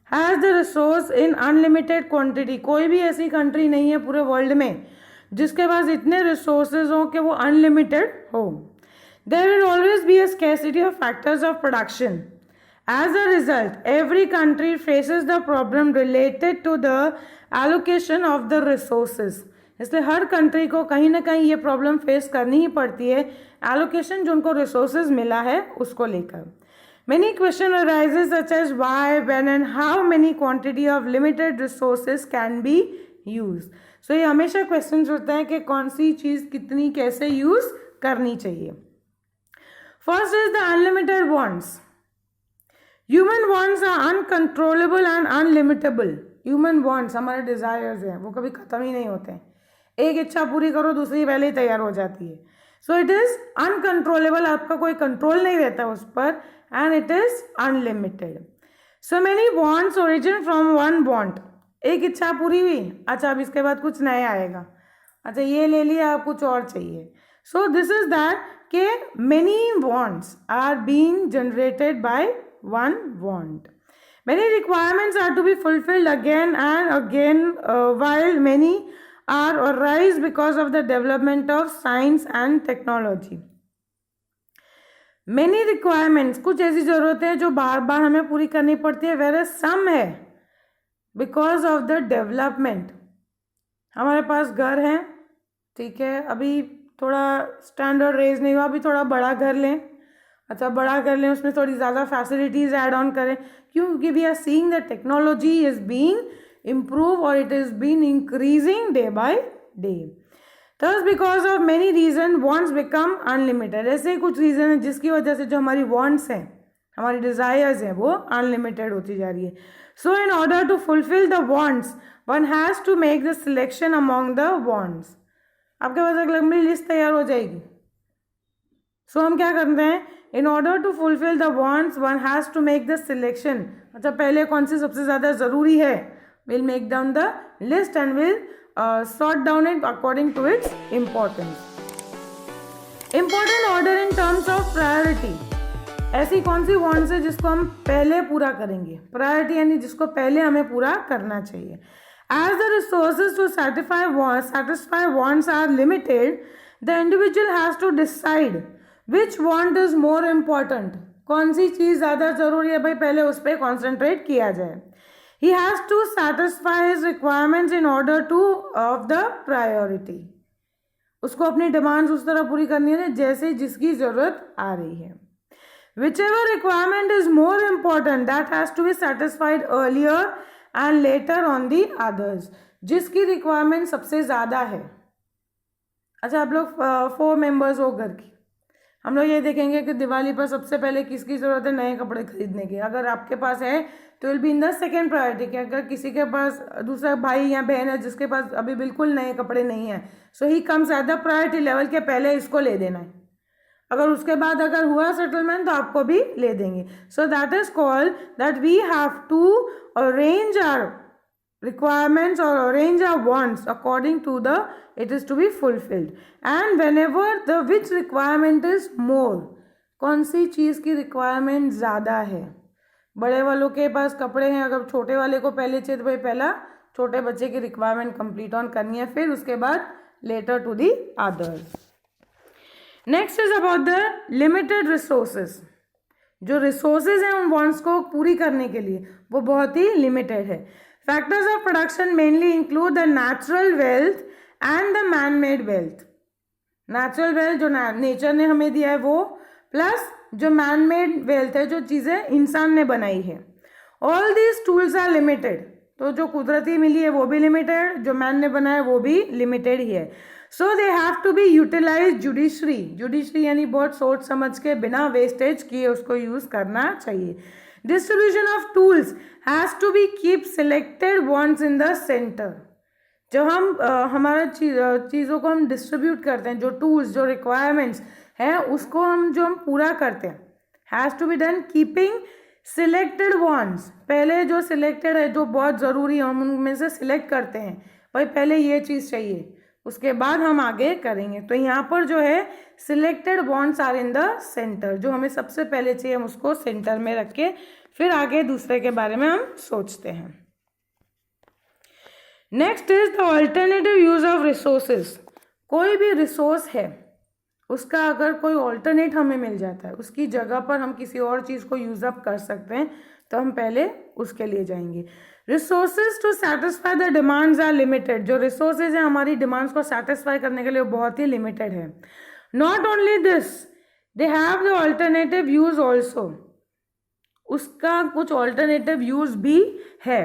has the resource in unlimited quantity. कोई भी ऐसी country नहीं है पूरे world में जिसके पास इतने रिसोर्सेज हों कि वो अनलिमिटेड हो. There will always be a scarcity of factors of production. As a result every country faces the problem related to the allocation of the resources. इसलिए हर कंट्री को कहीं ना कहीं ये प्रॉब्लम फेस करनी ही पड़ती है, एलोकेशन जो उनको रिसोर्सेज मिला है उसको लेकर. Many question arises such as why, when and how many quantity of limited resources can be used. So ये हमेशा क्वेश्चन होता है कि कौन सी चीज़ कितनी कैसे यूज करनी चाहिए. First is the unlimited wants. Human wants are uncontrollable and unlimitable. Human wants हमारे डिजायर्स हैं, वो कभी ख़त्म ही नहीं होते हैं. एक इच्छा पूरी करो दूसरी पहले ही तैयार हो जाती है. सो इट इज़ अनकंट्रोलेबल, आपका कोई कंट्रोल नहीं रहता उस पर, and it is unlimited. So many wants origin from one want. एक इच्छा पूरी हुई, अच्छा अब इसके बाद कुछ नया आएगा, अच्छा ये ले लिया अब कुछ और चाहिए. सो दिस इज दैट के many wants are being generated by one want. Many requirements are to be fulfilled again and again while many are arise because of the development of science and technology. Many requirements, कुछ ऐसी ज़रूरतें हैं जो बार बार हमें पूरी करनी पड़ती है, whereas some है बिकॉज ऑफ द डेवलपमेंट. हमारे पास घर है, ठीक है, अभी थोड़ा स्टैंडर्ड रेज नहीं हुआ, अभी थोड़ा बड़ा घर लें, अच्छा बड़ा घर लें, उसमें थोड़ी ज़्यादा फैसिलिटीज़ ऐड ऑन करें. क्योंकि we are seeing the technology is being improve और it is being increasing day by day. Thus because of many reason wants become unlimited. ऐसे कुछ रीज़न है जिसकी वजह से जो हमारी वांट्स हैं, हमारी डिज़ायर्स हैं, वो अनलिमिटेड होती जा रही है. So in order to fulfill the wants, one has to make the selection among the wants. आपके पास एक लंबी लिस्ट तैयार हो जाएगी. So हम क्या करते हैं, in order to fulfill the wants, one has to make the selection. अच्छा पहले कौन सी सबसे ज़्यादा ज़रूरी है, we'll make down the list and we'll sort down it according to its importance. Important order in terms of priority. ऐसी कौन सी वांट्स है जिसको हम पहले पूरा करेंगे, प्रायोरिटी यानी जिसको पहले हमें पूरा करना चाहिए. As the resources to satisfy wants are limited, the individual has to decide which want is more important. कौन सी चीज़ ज़्यादा ज़रूरी है, भाई पहले उस पर कॉन्सेंट्रेट किया जाए. He has to satisfy his requirements in order to of the priority. उसको अपनी डिमांड्स उस तरह पूरी करनी है जैसे जिसकी ज़रूरत आ रही है. Whichever requirement is more important, that has to be satisfied earlier and later on the others. जिसकी रिक्वायरमेंट सबसे ज़्यादा है, अच्छा आप लोग 4 मेंबर्स हो घर की, हम लोग ये देखेंगे कि दिवाली पर सबसे पहले किसकी ज़रूरत है नए कपड़े खरीदने की. अगर आपके पास है तो will be in the second priority. कि अगर किसी के पास दूसरा भाई या बहन है जिसके पास अभी बिल्कुल नए कपड़े नहीं हैं, so he comes at the priority level के पहले इसको ले देना है. अगर उसके बाद अगर हुआ सेटलमेंट तो आपको भी ले देंगे. So that is called that we have to arrange our requirements or arrange our wants according to the it is to be fulfilled, and whenever the which requirement is more, कौन सी चीज़ की रिक्वायरमेंट ज़्यादा है. बड़े वालों के पास कपड़े हैं, अगर छोटे वाले को पहले चाहिए तो भाई पहला छोटे बच्चे की रिक्वायरमेंट कंप्लीट ऑन करनी है, फिर उसके बाद later to the others. Next is about the limited resources. जो रिसोर्सेज हैं उन वांट्स को पूरी करने के लिए वो बहुत ही लिमिटेड है. Factors of production mainly include the natural wealth and the man made wealth. Natural wealth जो नेचर ने हमें दिया है वो, प्लस जो मैन मेड वेल्थ है जो चीज़ें इंसान ने बनाई है. All these tools are limited. तो जो कुदरती मिली है वो भी लिमिटेड, जो मैन ने बनाया वो भी लिमिटेड ही है. So they have to be utilise judiciary. Judiciary यानी बहुत सोच समझ के बिना वेस्टेज किए उसको यूज़ करना चाहिए. Distribution of tools has to be keep selected wants in the centre. जब हम हमारा चीज़ों को हम डिस्ट्रीब्यूट करते हैं, जो टूल्स जो रिक्वायरमेंट्स हैं उसको हम पूरा करते हैं, has to be done keeping selected wants. पहले जो सिलेक्टेड है जो बहुत ज़रूरी है हम उनमें से सिलेक्ट करते हैं, भाई पहले ये चीज़ चाहिए उसके बाद हम आगे करेंगे. तो यहाँ पर जो है selected wants are in the centre. जो हमें सबसे पहले चाहिए हम उसको सेंटर में रख के फिर आगे दूसरे के बारे में हम सोचते हैं. Next is the alternative use of resources. कोई भी रिसोर्स है उसका अगर कोई ऑल्टरनेट हमें मिल जाता है, उसकी जगह पर हम किसी और चीज़ को यूज़ अप कर सकते हैं, तो हम पहले उसके लिए जाएंगे. Resources to satisfy the demands are limited. जो रिसोर्सेज हैं हमारी डिमांड्स को सेटिस्फाई करने के लिए बहुत ही लिमिटेड है. Not only this, they have the alternative use also. उसका कुछ ऑल्टरनेटिव यूज भी है.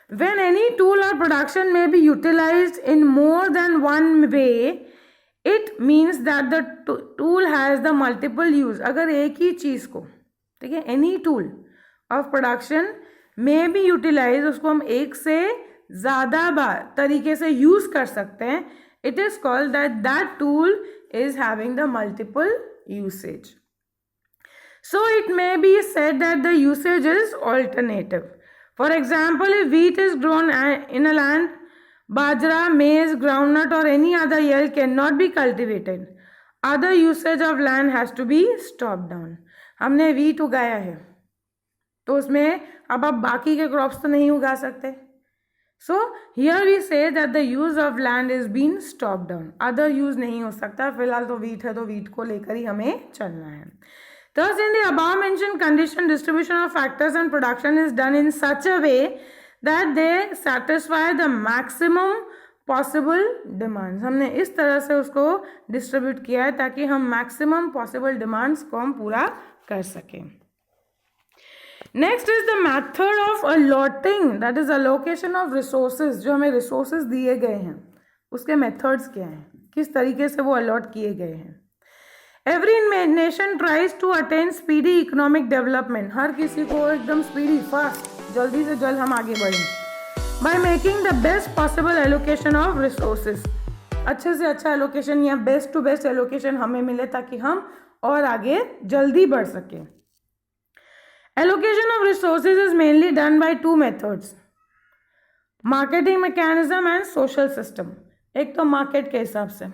When any tool or production may be utilized in more than one way, it means that the tool has the multiple use. अगर एक ही चीज़ को, ठीक है, any tool of production may be utilized, उसको हम एक से ज़्यादा बार तरीके से यूज़ कर सकते हैं. It is called that tool is having the multiple usage. So it may be said that the usage is alternative. For example, if wheat is grown in a land, bajra, maize, groundnut or any other yield cannot be cultivated. Other usage of land has to be stopped down. हमने wheat उगाया है तो उसमें अब आप बाकी के क्रॉप्स तो नहीं उगा सकते. So here we say that the use of land is being stopped down. Other use नहीं हो सकता. फिलहाल तो wheat है तो wheat को लेकर ही हमें चलना है. Thus, in the above mentioned condition, distribution of factors and production is done in such a way that they satisfy the maximum possible demands. हमने इस तरह से उसको डिस्ट्रीब्यूट किया है ताकि हम मैक्सिमम पॉसिबल डिमांड्स को हम पूरा कर सकें. Next is the method of allotting, that is allocation of resources. जो हमें रिसोर्सेज दिए गए हैं उसके मेथड्स क्या हैं, किस तरीके से वो अलॉट किए गए हैं. Every nation tries to attain speedy economic development. हर किसी को एकदम स्पीडी, फास्ट, जल्दी से जल्द हम आगे बढ़ें. By making the best possible allocation of resources. अच्छे से अच्छा एलोकेशन या बेस्ट टू बेस्ट एलोकेशन हमें मिले ताकि हम और आगे जल्दी बढ़ सकें. Allocation of resources is mainly done by two methods. Marketing mechanism and social system. एक तो मार्केट के हिसाब से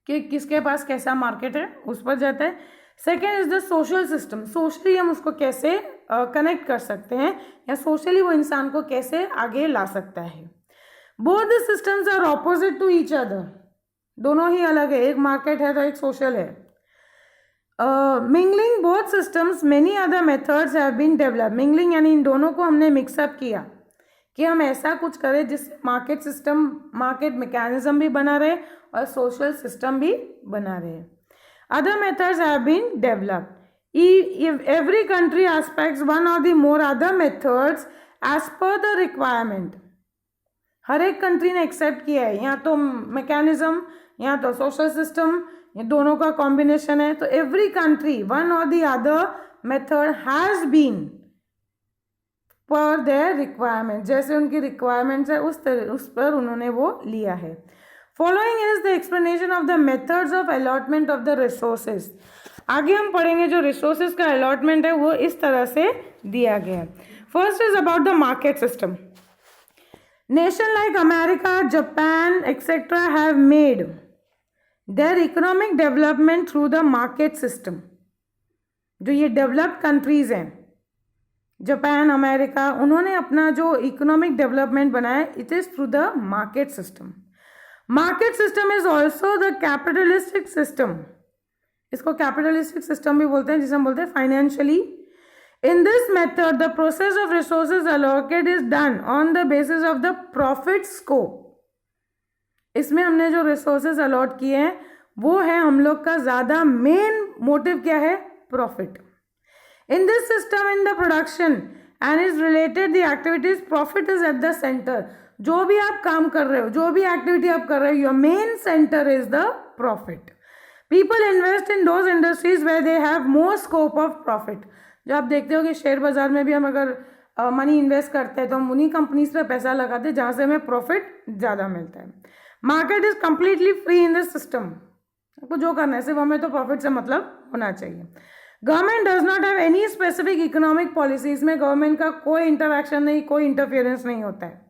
कि किसके पास कैसा मार्केट है उस पर जाता है. Second is the social system. Socially हम उसको कैसे कनेक्ट कर सकते हैं या सोशली वो इंसान को कैसे आगे ला सकता है. Both the systems are opposite to each other. दोनों ही अलग है, एक मार्केट है तो एक सोशल है. Mingling both systems many other methods have been develop. Mingling यानी इन दोनों को हमने मिक्सअप किया कि हम ऐसा कुछ करें जिससे मार्केट सिस्टम, मार्केट मैकेनिज्म भी बना रहे और सोशल सिस्टम भी बना रहे. Other methods have been developed. Every country aspects one और the more other methods as per the requirement. हर एक कंट्री ने एक्सेप्ट किया है, या तो मैकेनिज्म या तो सोशल सिस्टम, ये दोनों का कॉम्बिनेशन है. तो एवरी कंट्री वन और the other method has been पर देयर रिक्वायरमेंट. जैसे उनकी रिक्वायरमेंट्स है उस पर उन्होंने वो लिया है. Following is the explanation of the methods of allotment of the resources. आगे हम पढ़ेंगे जो रिसोर्सेज का अलॉटमेंट है वो इस तरह से दिया गया है. First is about the market system. Nation like America, Japan, etc. have made their economic development through the market system. जो ये डेवलप्ड कंट्रीज हैं, जापान, अमेरिका, उन्होंने अपना जो इकोनॉमिक डेवलपमेंट बनाया, it is through the market system. Market system is also the capitalistic system. इसको कैपिटलिस्टिक सिस्टम भी बोलते हैं, जिसे हम बोलते हैं financially. In this method, the process of resources allocated is done on the basis of the profit scope. इसमें हमने जो resources allot किए हैं वो है हम लोग का ज़्यादा main motive क्या है? Profit. In this system, in the production and is related the activities, profit is at the center. जो भी आप काम कर रहे हो, जो भी activity आप कर रहे हो, your main center is the profit. People invest in those industries where they have more scope of profit. जो आप देखते हो कि शेयर बाजार में भी हम अगर मनी इन्वेस्ट करते हैं तो हम उन्हीं कंपनीज पे पैसा लगाते हैं जहाँ से हमें प्रॉफिट ज़्यादा मिलता है. Market is completely free in this system. आपको जो करना है सिर्फ हमें तो प्रॉफिट से मतलब होना चाहिए. Government does not have any specific economic policy. इसमें गवर्नमेंट का कोई इंटरैक्शन नहीं, कोई इंटरफियरेंस नहीं होता है.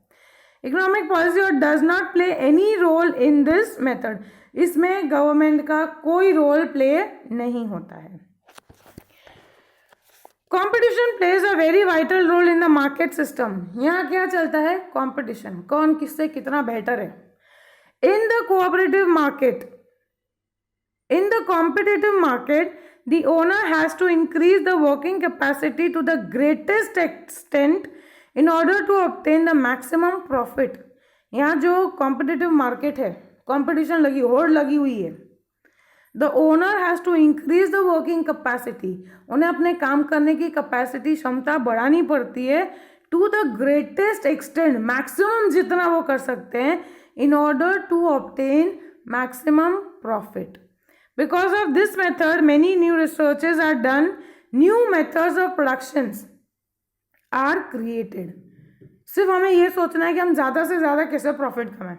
इकोनॉमिक पॉलिसी और does not play any role in this method. इसमें गवर्नमेंट का कोई रोल प्ले नहीं होता है. Competition plays a very vital role in the market system. यहाँ क्या चलता है? कॉम्पिटिशन, कौन किससे कितना बेटर है. In the cooperative market, in the competitive market, the owner has to increase the working capacity to the greatest extent in order to obtain the maximum profit. यहाँ जो कॉम्पिटिटिव मार्केट है, कॉम्पिटिशन लगी, होड़ लगी हुई है. The owner has to increase the working capacity. उन्हें अपने काम करने की कैपेसिटी, क्षमता बढ़ानी पड़ती है to the greatest extent, maximum जितना वो कर सकते हैं, in order to obtain maximum profit. Because of this method many new researches are done, new methods of productions are created. सिर्फ हमें ये सोचना है कि हम ज़्यादा से ज़्यादा कैसे प्रॉफिट कमाएं,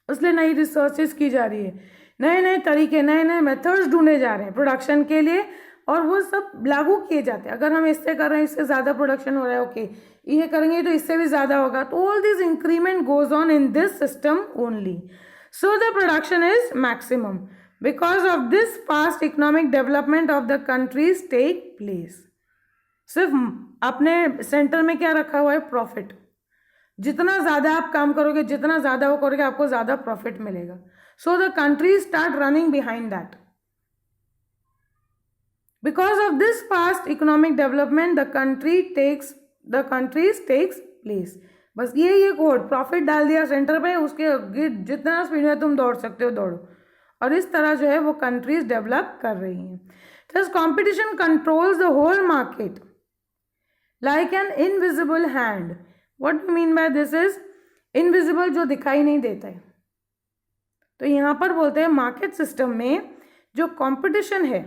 इसलिए नई रिसर्चेज की जा रही है, नए नए तरीके, नए नए मेथड्स ढूंढे जा रहे हैं प्रोडक्शन के लिए, और वो सब लागू किए जाते हैं. अगर हम इससे कर रहे हैं, इससे ज़्यादा प्रोडक्शन हो रहा है, ओके ये करेंगे तो इससे भी ज़्यादा होगा. तो all this increment goes on in this system only, so the production is maximum. Because of this fast economic development of the countries take place. सिर्फ अपने सेंटर में क्या रखा हुआ है? प्रॉफिट. जितना ज़्यादा आप काम करोगे, जितना ज़्यादा वो करोगे, आपको ज़्यादा प्रॉफिट मिलेगा. So the countries start running behind that. Because of this fast economic development, the countries takes place. बस ये कोड, प्रॉफिट डाल दिया सेंटर पे, उसके जितना स्पीड में तुम दौड़ सकते हो दौड़ो, और इस तरह जो है वो कंट्रीज डेवलप कर रही हैं. Thus competition controls the whole market like an invisible hand. What do you mean by this is invisible, जो दिखाई नहीं देता है. तो यहाँ पर बोलते हैं मार्केट सिस्टम में जो कंपटीशन है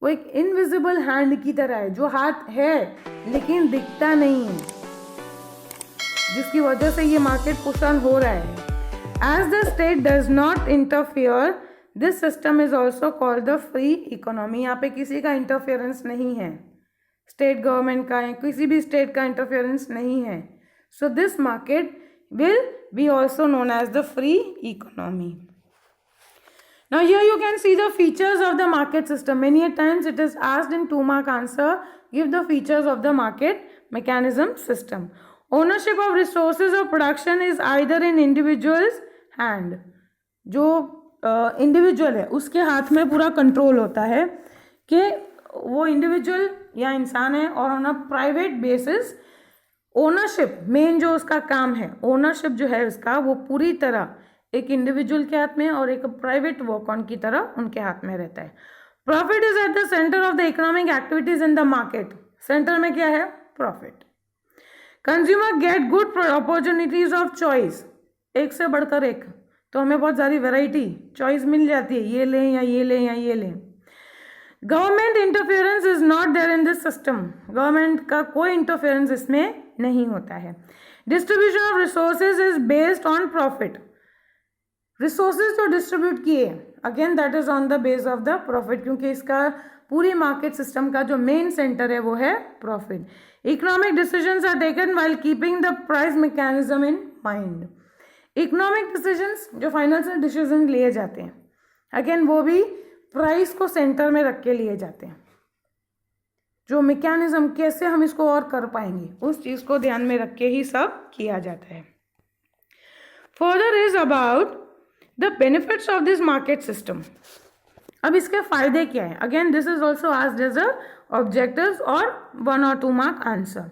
वो एक इनविजिबल हैंड की तरह है, जो हाथ है लेकिन दिखता नहीं है, जिसकी वजह से ये मार्केट पुश ऑन हो रहा है. As the state does not interfere, this system is also called the free economy. यहाँ पे किसी का इंटरफियरेंस नहीं है, स्टेट गवर्नमेंट का है, किसी भी स्टेट का इंटरफियरेंस नहीं है. So this market will be also known as the free economy. Now here you can see the features of the market system. Many a times it is asked in 2-mark answer, give the features of the market mechanism system. Ownership of resources of production is either in individual's hand. जो इंडिविजुअल है उसके हाथ में पूरा कंट्रोल होता है कि वो इंडिविजुअल या इंसान है, और on a private basis ownership, main जो उसका काम है, ओनरशिप जो है उसका, वो पूरी तरह एक इंडिविजुअल के हाथ में और एक प्राइवेट वर्क ऑन की तरह उनके हाथ में रहता है. Profit is at the centre of the economic activities in the market. Centre में क्या है? Profit. Consumer get good opportunities of choice. एक से बढ़कर एक, तो हमें बहुत सारी वैरायटी चॉइस मिल जाती है, ये लें या ये लें या ये लें. Government interference is not there in this system. Government का कोई इंटरफेरेंस इसमें नहीं होता है. Distribution of resources is based on profit. Resources जो डिस्ट्रीब्यूट किए, again that is on the base of the profit, क्योंकि इसका पूरी मार्केट सिस्टम का जो मेन सेंटर है वो है profit. Economic decisions are taken while keeping the price mechanism in mind. Economic decisions, जो फाइनेंशियल डिसीजन लिए जाते हैं, अगेन वो भी प्राइस को सेंटर में रख के लिए जाते हैं। जो मैकेनिज्म कैसे हम इसको और कर पाएंगे उस चीज को ध्यान में रख के ही सब किया जाता है। Further is about the benefits of this market system. अब इसके फायदे क्या है? Again this is also asked as a objectives और 1 or 2 mark answer.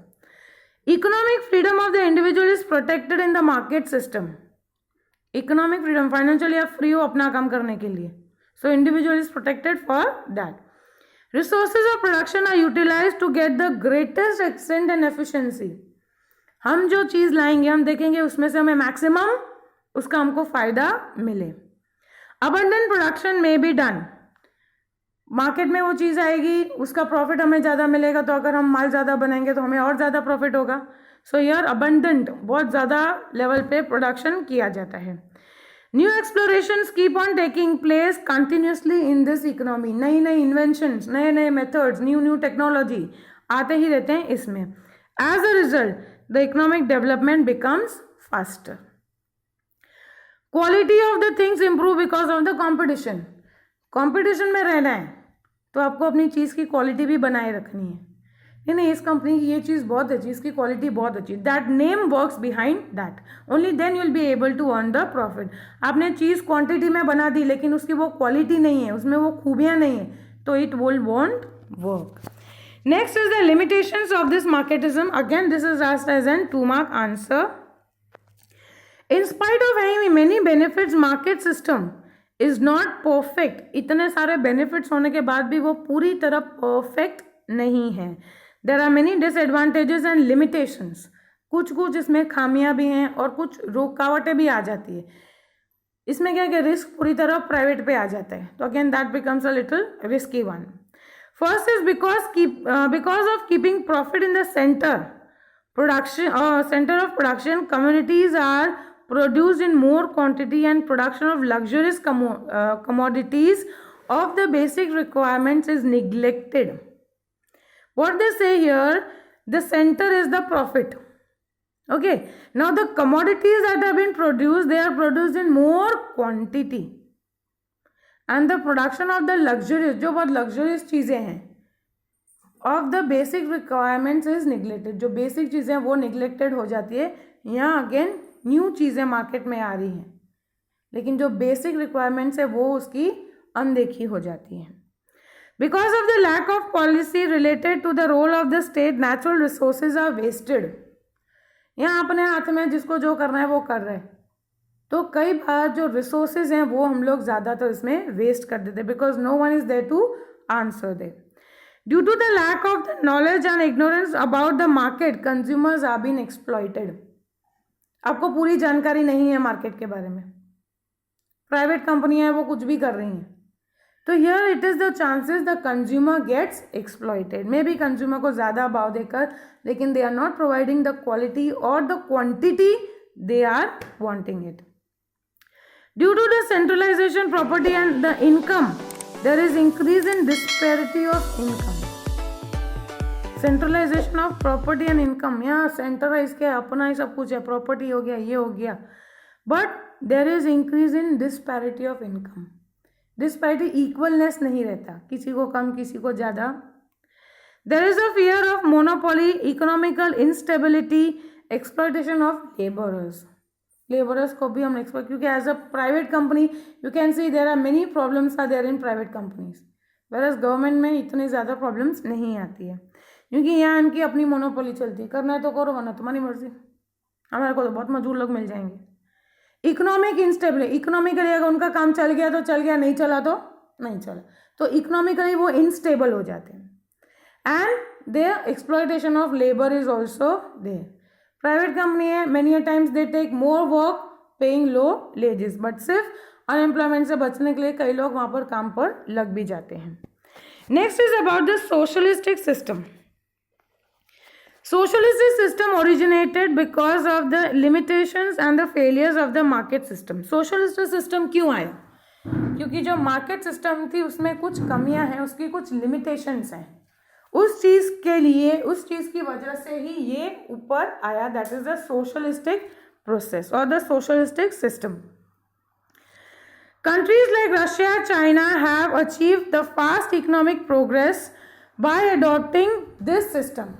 Economic freedom of the individual is protected in the market system. Economic freedom, financially आप फ्री हो अपना काम करने के लिए, so individual is protected for that. Resources of production are utilized to get the greatest extent and efficiency. हम जो चीज़ लाएंगे हम देखेंगे उसमें से हमें मैक्सिमम उसका हमको फायदा मिले। Abundant production may be done. Market में वो चीज़ आएगी, उसका प्रॉफिट हमें ज़्यादा मिलेगा, तो अगर हम माल ज़्यादा बनाएंगे तो हमें और ज़्यादा प्रॉफिट होगा। सो यार अबंडेंट, बहुत ज़्यादा लेवल पे प्रोडक्शन किया जाता है। New explorations keep on taking place continuously in this economy. नई नई इन्वेंशंस, नए नए मेथड्स, न्यू टेक्नोलॉजी आते ही रहते हैं इसमें। As a result the economic development becomes faster. Quality of the things improve because of the competition. Competition में रहना है तो आपको अपनी चीज़ की क्वालिटी भी बनाए रखनी है। नहीं, इस कंपनी की ये चीज़ बहुत अच्छी, इसकी क्वालिटी बहुत अच्छी, that name works behind that, only then you will be able to earn the profit. आपने चीज़ क्वांटिटी में बना दी लेकिन उसकी वो क्वालिटी नहीं है, उसमें वो खूबियाँ नहीं है, तो it will won't work. Next is the limitations of this marketism. Again this is asked as an 2 mark answer. In spite of having many benefits, market system is not perfect. इतने सारे बेनिफिट्स होने के बाद भी वो पूरी तरह परफेक्ट नहीं है। There are many disadvantages and limitations. कुछ इसमें खामियां भी हैं और कुछ रुकावटें भी आ जाती है। इसमें क्या है कि रिस्क पूरी तरह प्राइवेट पे आ जाता है, तो again that becomes a little risky one. First is because of keeping profit in the centre of production, communities are produced in more quantity and production of luxurious commodities of the basic requirements is neglected. What they say here, the center is the profit. Okay, now the commodities that have been produced, they are produced in more quantity and the production of the luxurious, जो बहुत luxurious चीज़ें हैं, of the basic requirements is neglected. जो basic चीज़ें हैं वो neglected हो जाती है। यहाँ again न्यू चीज़ें मार्केट में आ रही हैं लेकिन जो बेसिक रिक्वायरमेंट्स है वो उसकी अनदेखी हो जाती है। Because of the lack of policy related to the role of the state, natural resources are wasted. यहाँ अपने हाथ में जिसको जो करना है वो कर रहे हैं, तो कई बार जो रिसोर्सेज हैं वो हम लोग ज़्यादातर इसमें वेस्ट कर देते हैं because no one is there to answer दे। Due to the lack of the knowledge and ignorance about the market, consumers are been exploited. आपको पूरी जानकारी नहीं है मार्केट के बारे में, प्राइवेट कंपनियां हैं वो कुछ भी कर रही हैं, तो here it is the chances the consumer gets exploited. Maybe consumer को ज़्यादा भाव देकर, लेकिन they are not providing the quality और the quantity they are wanting it. Due to the centralisation property and the income, there is increase in disparity of income. Centralisation of property and income, यहाँ सेंट्रलाइज किया, अपना ही सब कुछ है, प्रॉपर्टी हो गया, ये हो गया, but there is increase in disparity of income. Disparity, equalness नहीं रहता, किसी को कम किसी को ज़्यादा। There is a fear of monopoly, economical instability, exploitation of labourers को भी हम एक्सप्लॉइट, क्योंकि as a private company you can see there are many problems are there in private companies, whereas government में इतनी ज़्यादा प्रॉब्लम्स नहीं आती है क्योंकि यहाँ इनकी अपनी मोनोपोली चलती है। करना है तो करो, वरना तुम्हारी मर्जी, हमारे को तो बहुत मजदूर लोग मिल जाएंगे। इकोनॉमिक इंस्टेबिलिटी, इकोनॉमिकली अगर उनका काम चल गया तो चल गया, नहीं चला तो नहीं चला, तो इकोनॉमिकली वो इनस्टेबल हो जाते हैं। And there exploitation of labour is also there. Private company है, many a times they take more work paying low wages, but सिर्फ अनएम्प्लॉयमेंट से बचने के लिए कई लोग वहाँ पर काम पर लग भी जाते हैं। Next is about the socialistic system. Socialistic system originated because of the limitations and the failures of the market system. Socialistic system क्यों आया? क्योंकि जो मार्केट सिस्टम थी उसमें कुछ कमियां हैं, उसकी कुछ लिमिटेशंस हैं, उस चीज़ की वजह से ही ये ऊपर आया, that is the socialistic process or the socialistic system. Countries like Russia, China have achieved the fast economic progress by adopting this system.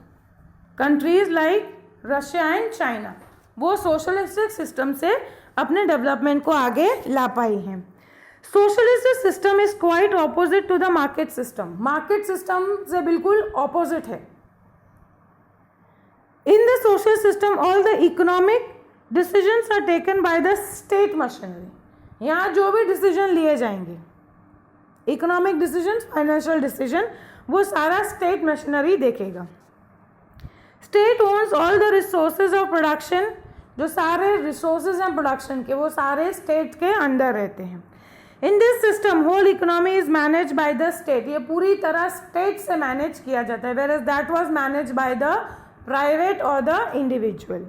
Countries like Russia and China वो socialistic system से अपने development को आगे ला पाई हैं. Socialistic system is quite opposite to the market system. Market system से बिल्कुल opposite है. In the social system, all the economic decisions are taken by the state machinery. यहाँ जो भी डिसीजन लिए जाएंगे, इकोनॉमिक डिसीजन, फाइनेंशियल डिसीजन, वो सारा स्टेट मशीनरी देखेगा. State owns all the resources of production. जो सारे रिसोर्सेज हैं प्रोडक्शन के, वो सारे स्टेट के अंडर रहते हैं. In this system whole economy is manage by the state. ये पूरी तरह स्टेट से मैनेज किया जाता है, whereas that was manage by the private और the individual.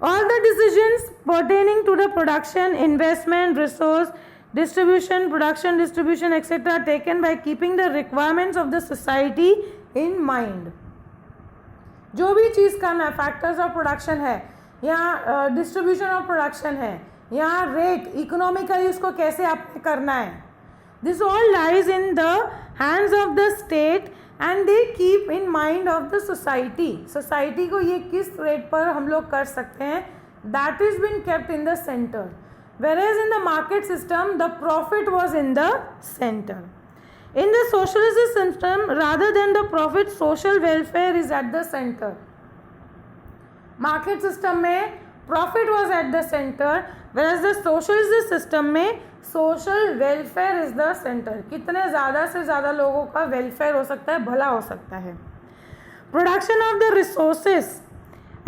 All the decisions pertaining to the production, investment, resource, distribution, production, distribution, etc. are taken by keeping the requirements of the society in mind. जो भी चीज़ करना है, फैक्टर्स ऑफ प्रोडक्शन है या डिस्ट्रीब्यूशन ऑफ प्रोडक्शन है या रेट, इकोनॉमिकली उसको कैसे आपने करना है, this all lies in the hands of the state and they keep in mind of the society. Society को ये किस रेट पर हम लोग कर सकते हैं, that is been kept in the centre. Whereas in the market system the profit was in the centre. In the socialist system rather than the profit social welfare is at the centre. Market system में profit was at the centre, whereas the socialist system में social welfare is the centre. कितने ज़्यादा से ज़्यादा लोगों का वेलफेयर हो सकता है, भला हो सकता है. Production of the resources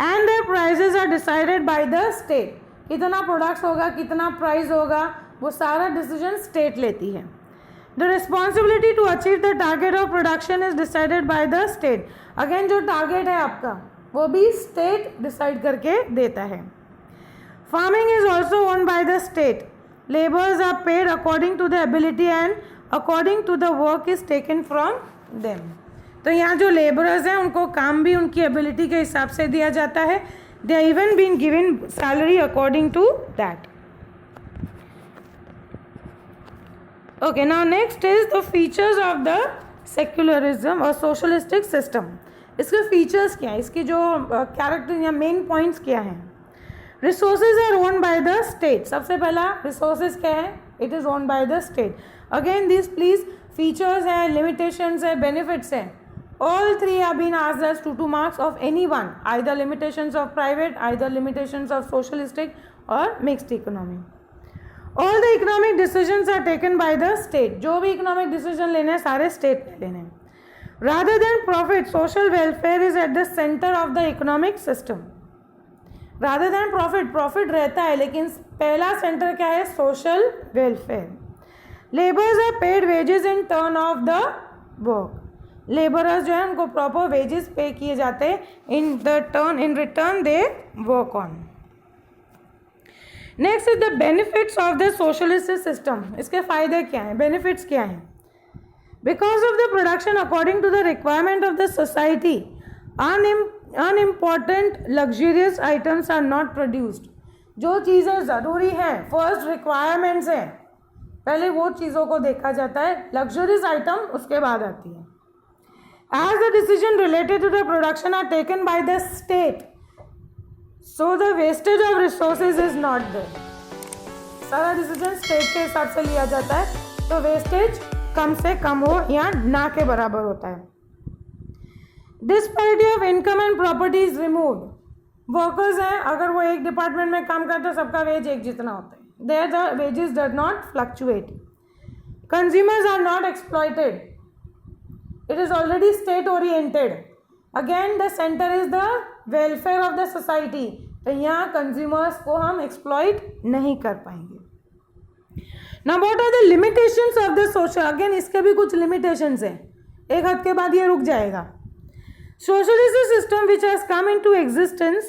and their prices are decided by the state. कितना प्रोडक्ट्स होगा, कितना प्राइस होगा, वो सारा डिसीजन स्टेट लेती है. The responsibility to achieve the target of production is decided by the state. Again जो टारगेट है आपका वो भी स्टेट डिसाइड करके देता है. Farming is also owned by the state. Laborers are paid according to the ability and according to the work is taken from them. तो यहाँ जो लेबरर्स हैं उनको काम भी उनकी एबिलिटी के हिसाब से दिया जाता है. They are even been given salary according to that. Okay, now next is the features of the secularism or socialistic system. इसके फीचर्स क्या हैं, इसकी जो कैरेक्टर या मेन पॉइंट्स क्या हैं. Resources are owned by the state. सबसे पहला रिसोर्सेज क्या है, it is owned by the state. Again this please features है, लिमिटेशंस है, बेनिफिट्स है. All three are been asked as 2 marks of any one, either limitations of private, either limitations of socialistic और mixed economy. All the economic decisions are taken by the state. जो भी इकोनॉमिक डिसीजन लेने हैं सारे स्टेट ने लेने हैं. Rather than profit social welfare is at the centre of the economic system. Rather than profit रहता है, लेकिन पहला सेंटर क्या है, social welfare. Labours are paid wages in turn of the work. Labourers जो है उनको प्रॉपर वेजेस पे किए जाते हैं, in return they work on. Next is the benefits of the socialist system. इसके फायदे क्या हैं, बेनिफिट्स क्या हैं. Because of the production according to the requirement of the society unimportant luxurious items are not produced. जो चीज़ें ज़रूरी हैं, फर्स्ट रिक्वायरमेंट्स हैं, पहले वो चीज़ों को देखा जाता है, लग्जरियस आइटम उसके बाद आती है. As the decision related to the production are taken by the state, so the wastage of resources is not there. सारा डिसीजन स्टेट के हिसाब से लिया जाता है, तो वेस्टेज कम से कम हो या ना के बराबर होता है. Disparity of income and property is removed. Workers हैं, अगर वो एक डिपार्टमेंट में काम करते हैं सबका वेज एक जितना होता है. There the wages does not fluctuate. Consumers are not exploited. It is already state oriented. Again the centre is the welfare of the society. तो यहाँ कंज्यूमर्स को हम एक्सप्लॉइट नहीं कर पाएंगे. Now what are the limitations of the social. अगेन इसके भी कुछ लिमिटेशंस हैं, एक हद के बाद ये रुक जाएगा. Socialist system which has come into existence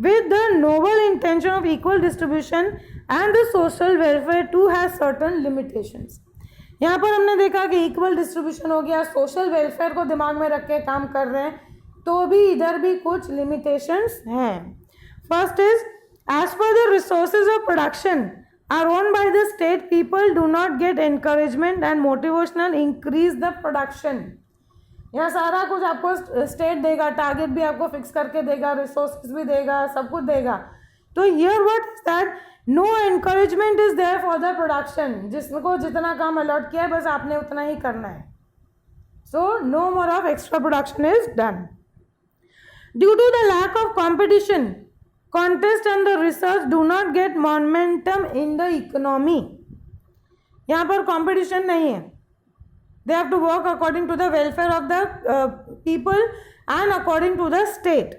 with the noble intention of equal distribution and the social welfare too has certain limitations. यहाँ पर हमने देखा कि इक्वल डिस्ट्रीब्यूशन हो गया, सोशल वेलफेयर को दिमाग में रख के काम कर रहे हैं, तो भी इधर भी कुछ लिमिटेशंस हैं. First is As per the resources of production are owned by the state, people do not get encouragement and motivational increase the production. यहाँ सारा कुछ आपको स्टेट देगा, टारगेट भी आपको फिक्स करके देगा, रिसोर्सेज भी देगा, सब कुछ देगा. तो here what is that, no encouragement is there for the production. जिसको जितना काम अलॉट किया है बस आपने उतना ही करना है. So no more of extra production is done. Due to the lack of competition, contest and the research do not get momentum in the economy. यहाँ पर कॉम्पिटिशन नहीं है. They have to work according to the welfare of the people and according to the state.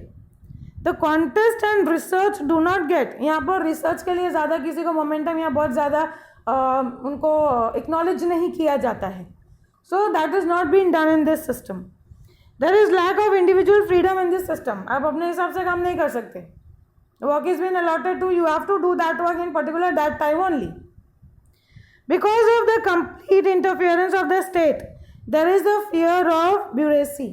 The contest and research do not get. यहाँ पर रिसर्च के लिए ज़्यादा किसी को मोमेंटम या बहुत ज़्यादा उनको एक्नॉलेज नहीं किया जाता है. So that is not being done in this system. There is lack of individual freedom in this system. आप अपने हिसाब से काम नहीं कर सकते. Work is being allotted to you. Have to do that work in particular that time only. Because of the complete interference of the state, there is the fear of bureaucracy.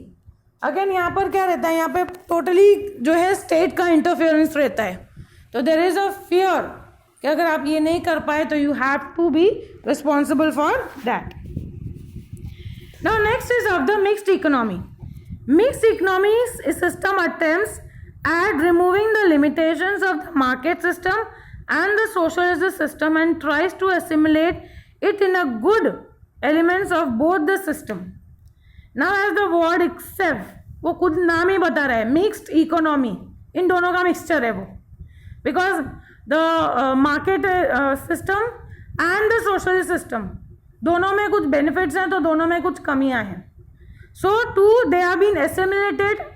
Again यहाँ पर क्या रहता है, यहाँ पे टोटली जो है स्टेट का इंटरफेरेंस रहता है. तो देर इज अ फियर कि अगर आप ये नहीं कर पाए तो you have to be responsible for that. Now next is of the mixed economy. Mixed economy system attempts at removing the limitations of the market system and the socialist system and tries to assimilate it in a good elements of both the system. Now as the word itself, वो खुद नाम ही बता रहा है, मिक्स्ड इकोनॉमी. इन दोनों का मिक्सचर है वो, because the market system and the socialist system दोनों में कुछ बेनिफिट्स हैं तो दोनों में कुछ कमियां हैं. So too they are been assimilated.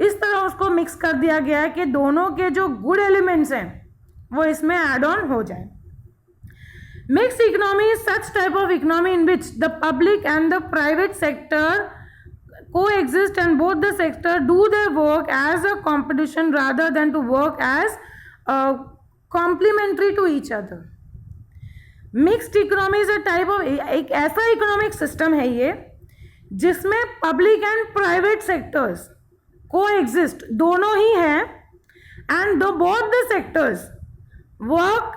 इस तरह उसको मिक्स कर दिया गया है कि दोनों के जो गुड एलिमेंट्स हैं वो इसमें एड ऑन हो जाए. Mixed economy is such type of economy in which the public and the private sector coexist and both the sector do their work as a competition rather than to work as complementary to each other. Mixed economy is a type of एक ऐसा इकोनॉमिक सिस्टम है ये जिसमें public and private sectors coexist, दोनों ही हैं, and both the sectors work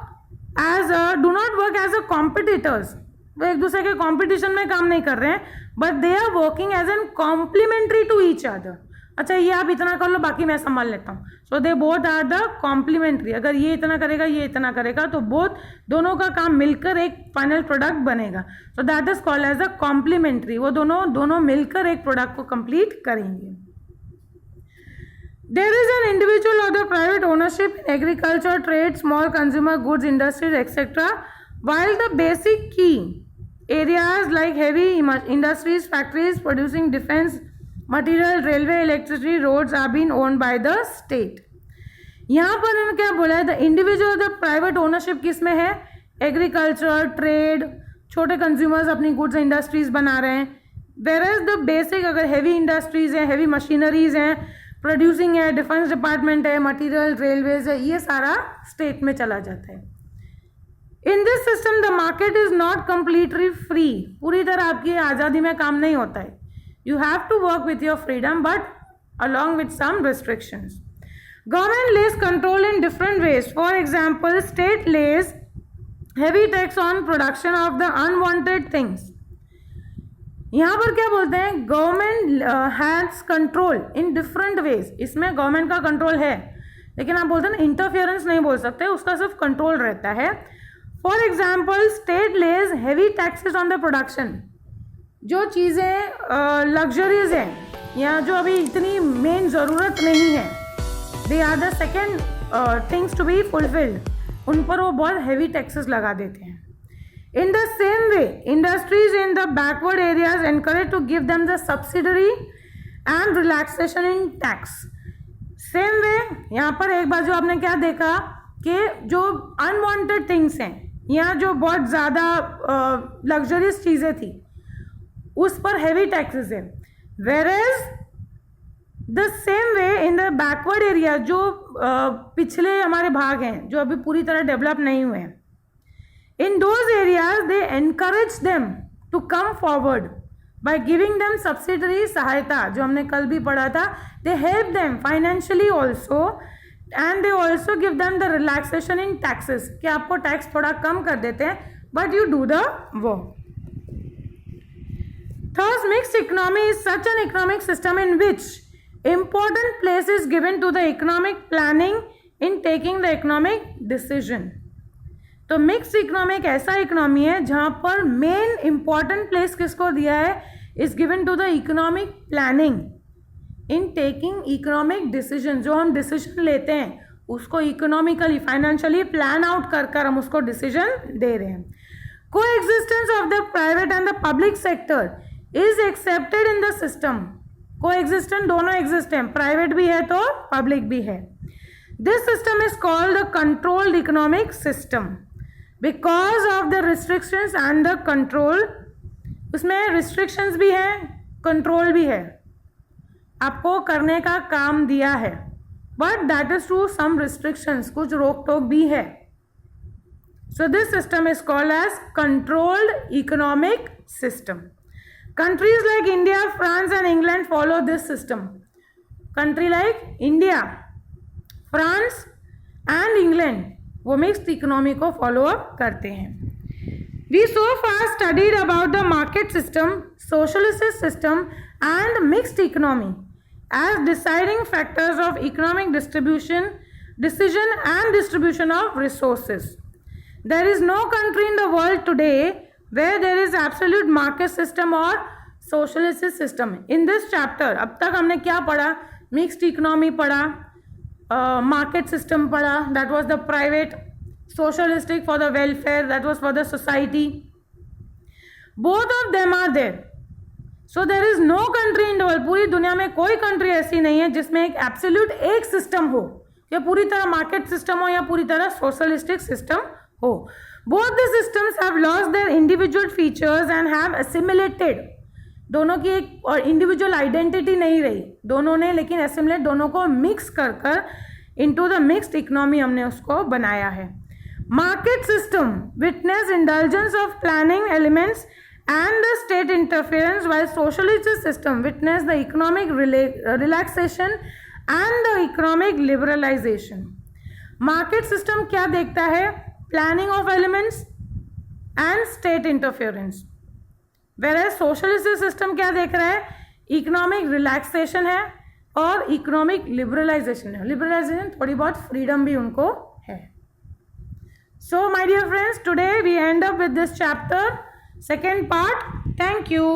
as do not work as a competitors. वो एक दूसरे के कंपटीशन में काम नहीं कर रहे हैं, but they are working as an complementary to each other. अच्छा ये आप इतना कर लो, बाकी मैं संभाल लेता हूँ. So they both are the complementary. अगर ये इतना करेगा ये इतना करेगा तो बोथ दोनों का काम मिलकर एक फाइनल प्रोडक्ट बनेगा. So that is called as a complementary. वो दोनों मिलकर एक प्रोडक्ट को कंप्लीट करेंगे. There is an individual or the private ownership in agriculture, trade, small consumer goods, industries, etc. While the basic key areas like heavy industries, factories producing defense material, railway, electricity, roads are being owned by the state. यहाँ पर इन्होंने क्या बोला है, the individual the private ownership किस में है, एग्रीकल्चर, ट्रेड, छोटे कंज्यूमर्स अपनी गुड्स इंडस्ट्रीज बना रहे हैं. वेयर इज द बेसिक, अगर हैवी इंडस्ट्रीज हैं, हैवी मशीनरीज हैं, प्रोड्यूसिंग है, डिफेंस डिपार्टमेंट है, मटेरियल, रेलवेज है, ये सारा स्टेट में चला जाता है. In this system the market is not completely free. पूरी तरह आपकी आज़ादी में काम नहीं होता है. You have to work with your freedom but along with some restrictions. Government lays control in different ways. For example state lays heavy tax on production of the unwanted things. यहाँ पर क्या बोलते हैं, government has control in different ways. इसमें गवर्नमेंट का कंट्रोल है, लेकिन आप बोलते हैं ना इंटरफियरेंस नहीं बोल सकते, उसका सिर्फ कंट्रोल रहता है. For example state lays heavy taxes on the production. जो चीज़ें लग्जरीज हैं या जो अभी इतनी मेन ज़रूरत नहीं है, they are the second things to be fulfilled, उन पर वो बहुत हैवी टैक्सेस लगा देते हैं. In the same way, industries in the backward areas encourage to give them the subsidy and relaxation in tax. Same way, यहाँ पर एक बार जो आपने क्या देखा कि जो unwanted things हैं या जो बहुत ज़्यादा luxurious चीज़ें थी उस पर heavy taxes हैं. Whereas the same way in the backward area जो पिछले हमारे भाग हैं जो अभी पूरी तरह डेवलप नहीं हुए हैं, in those areas they encourage them to come forward by giving them subsidiary सहायता, जो हमने कल भी पढ़ा था. they help them financially also and they also give them the relaxation in taxes, कि आपको टैक्स थोड़ा कम कर देते हैं, but you do the work. Thus, mixed economy is such an economic system in which important place is given to the economic planning in taking the economic decision. तो मिक्स इकोनॉमी एक ऐसा इकोनॉमी है जहाँ पर मेन इंपॉर्टेंट प्लेस किसको दिया है, is given to the economic planning in taking economic decision. जो हम डिसीजन लेते हैं उसको इकोनॉमिकली फाइनेंशियली प्लान आउट कर कर हम उसको डिसीजन दे रहे हैं. को existence of the private and the public sector is accepted in the system. को एग्जिस्टेंट दोनों एग्जिस्ट हैं, प्राइवेट भी है तो पब्लिक भी है. This system is called the controlled economic system because of the restrictions and the control. उसमें रिस्ट्रिक्शंस भी है, कंट्रोल भी है, आपको करने का काम दिया है, but that is to some restrictions, कुछ रोक टोक भी है. So this system is called as controlled economic system. Countries like India, France and England follow this system. Country like India, France and England वो mixed economy को follow up करते हैं. We so far studied about the market system, socialist system and mixed economy as deciding factors of economic distribution, decision and distribution of resources. There is no country in the world today where there is absolute market system or socialist system. In this chapter अब तक हमने क्या पढ़ा, mixed economy पढ़ा, market system पढ़ा, that was the private, socialistic for the welfare, that was for the society. Both of them are there. So there is no country in the world, पूरी दुनिया में कोई country ऐसी नहीं है जिसमें एक absolute एक system हो, या पूरी तरह market system हो या पूरी तरह socialistic system हो. Both the systems have lost their individual features and have assimilated. दोनों की एक और इंडिविजुअल आइडेंटिटी नहीं रही दोनों ने, लेकिन एसिमिलेट दोनों को मिक्स कर कर इनटू द मिक्स्ड इकोनॉमी हमने उसको बनाया है. Market system witness indulgence of planning elements and the state interference, while socialist system witness the economic relaxation and the economic liberalisation. Market system क्या देखता है, planning of elements and state interference, where socialist system क्या देख रहा है, इकोनॉमिक रिलैक्सेशन है और इकोनॉमिक लिबरलाइजेशन है. लिबरलाइजेशन थोड़ी बहुत फ्रीडम भी उनको है. So my dear friends, today we end up with this chapter second part. Thank you.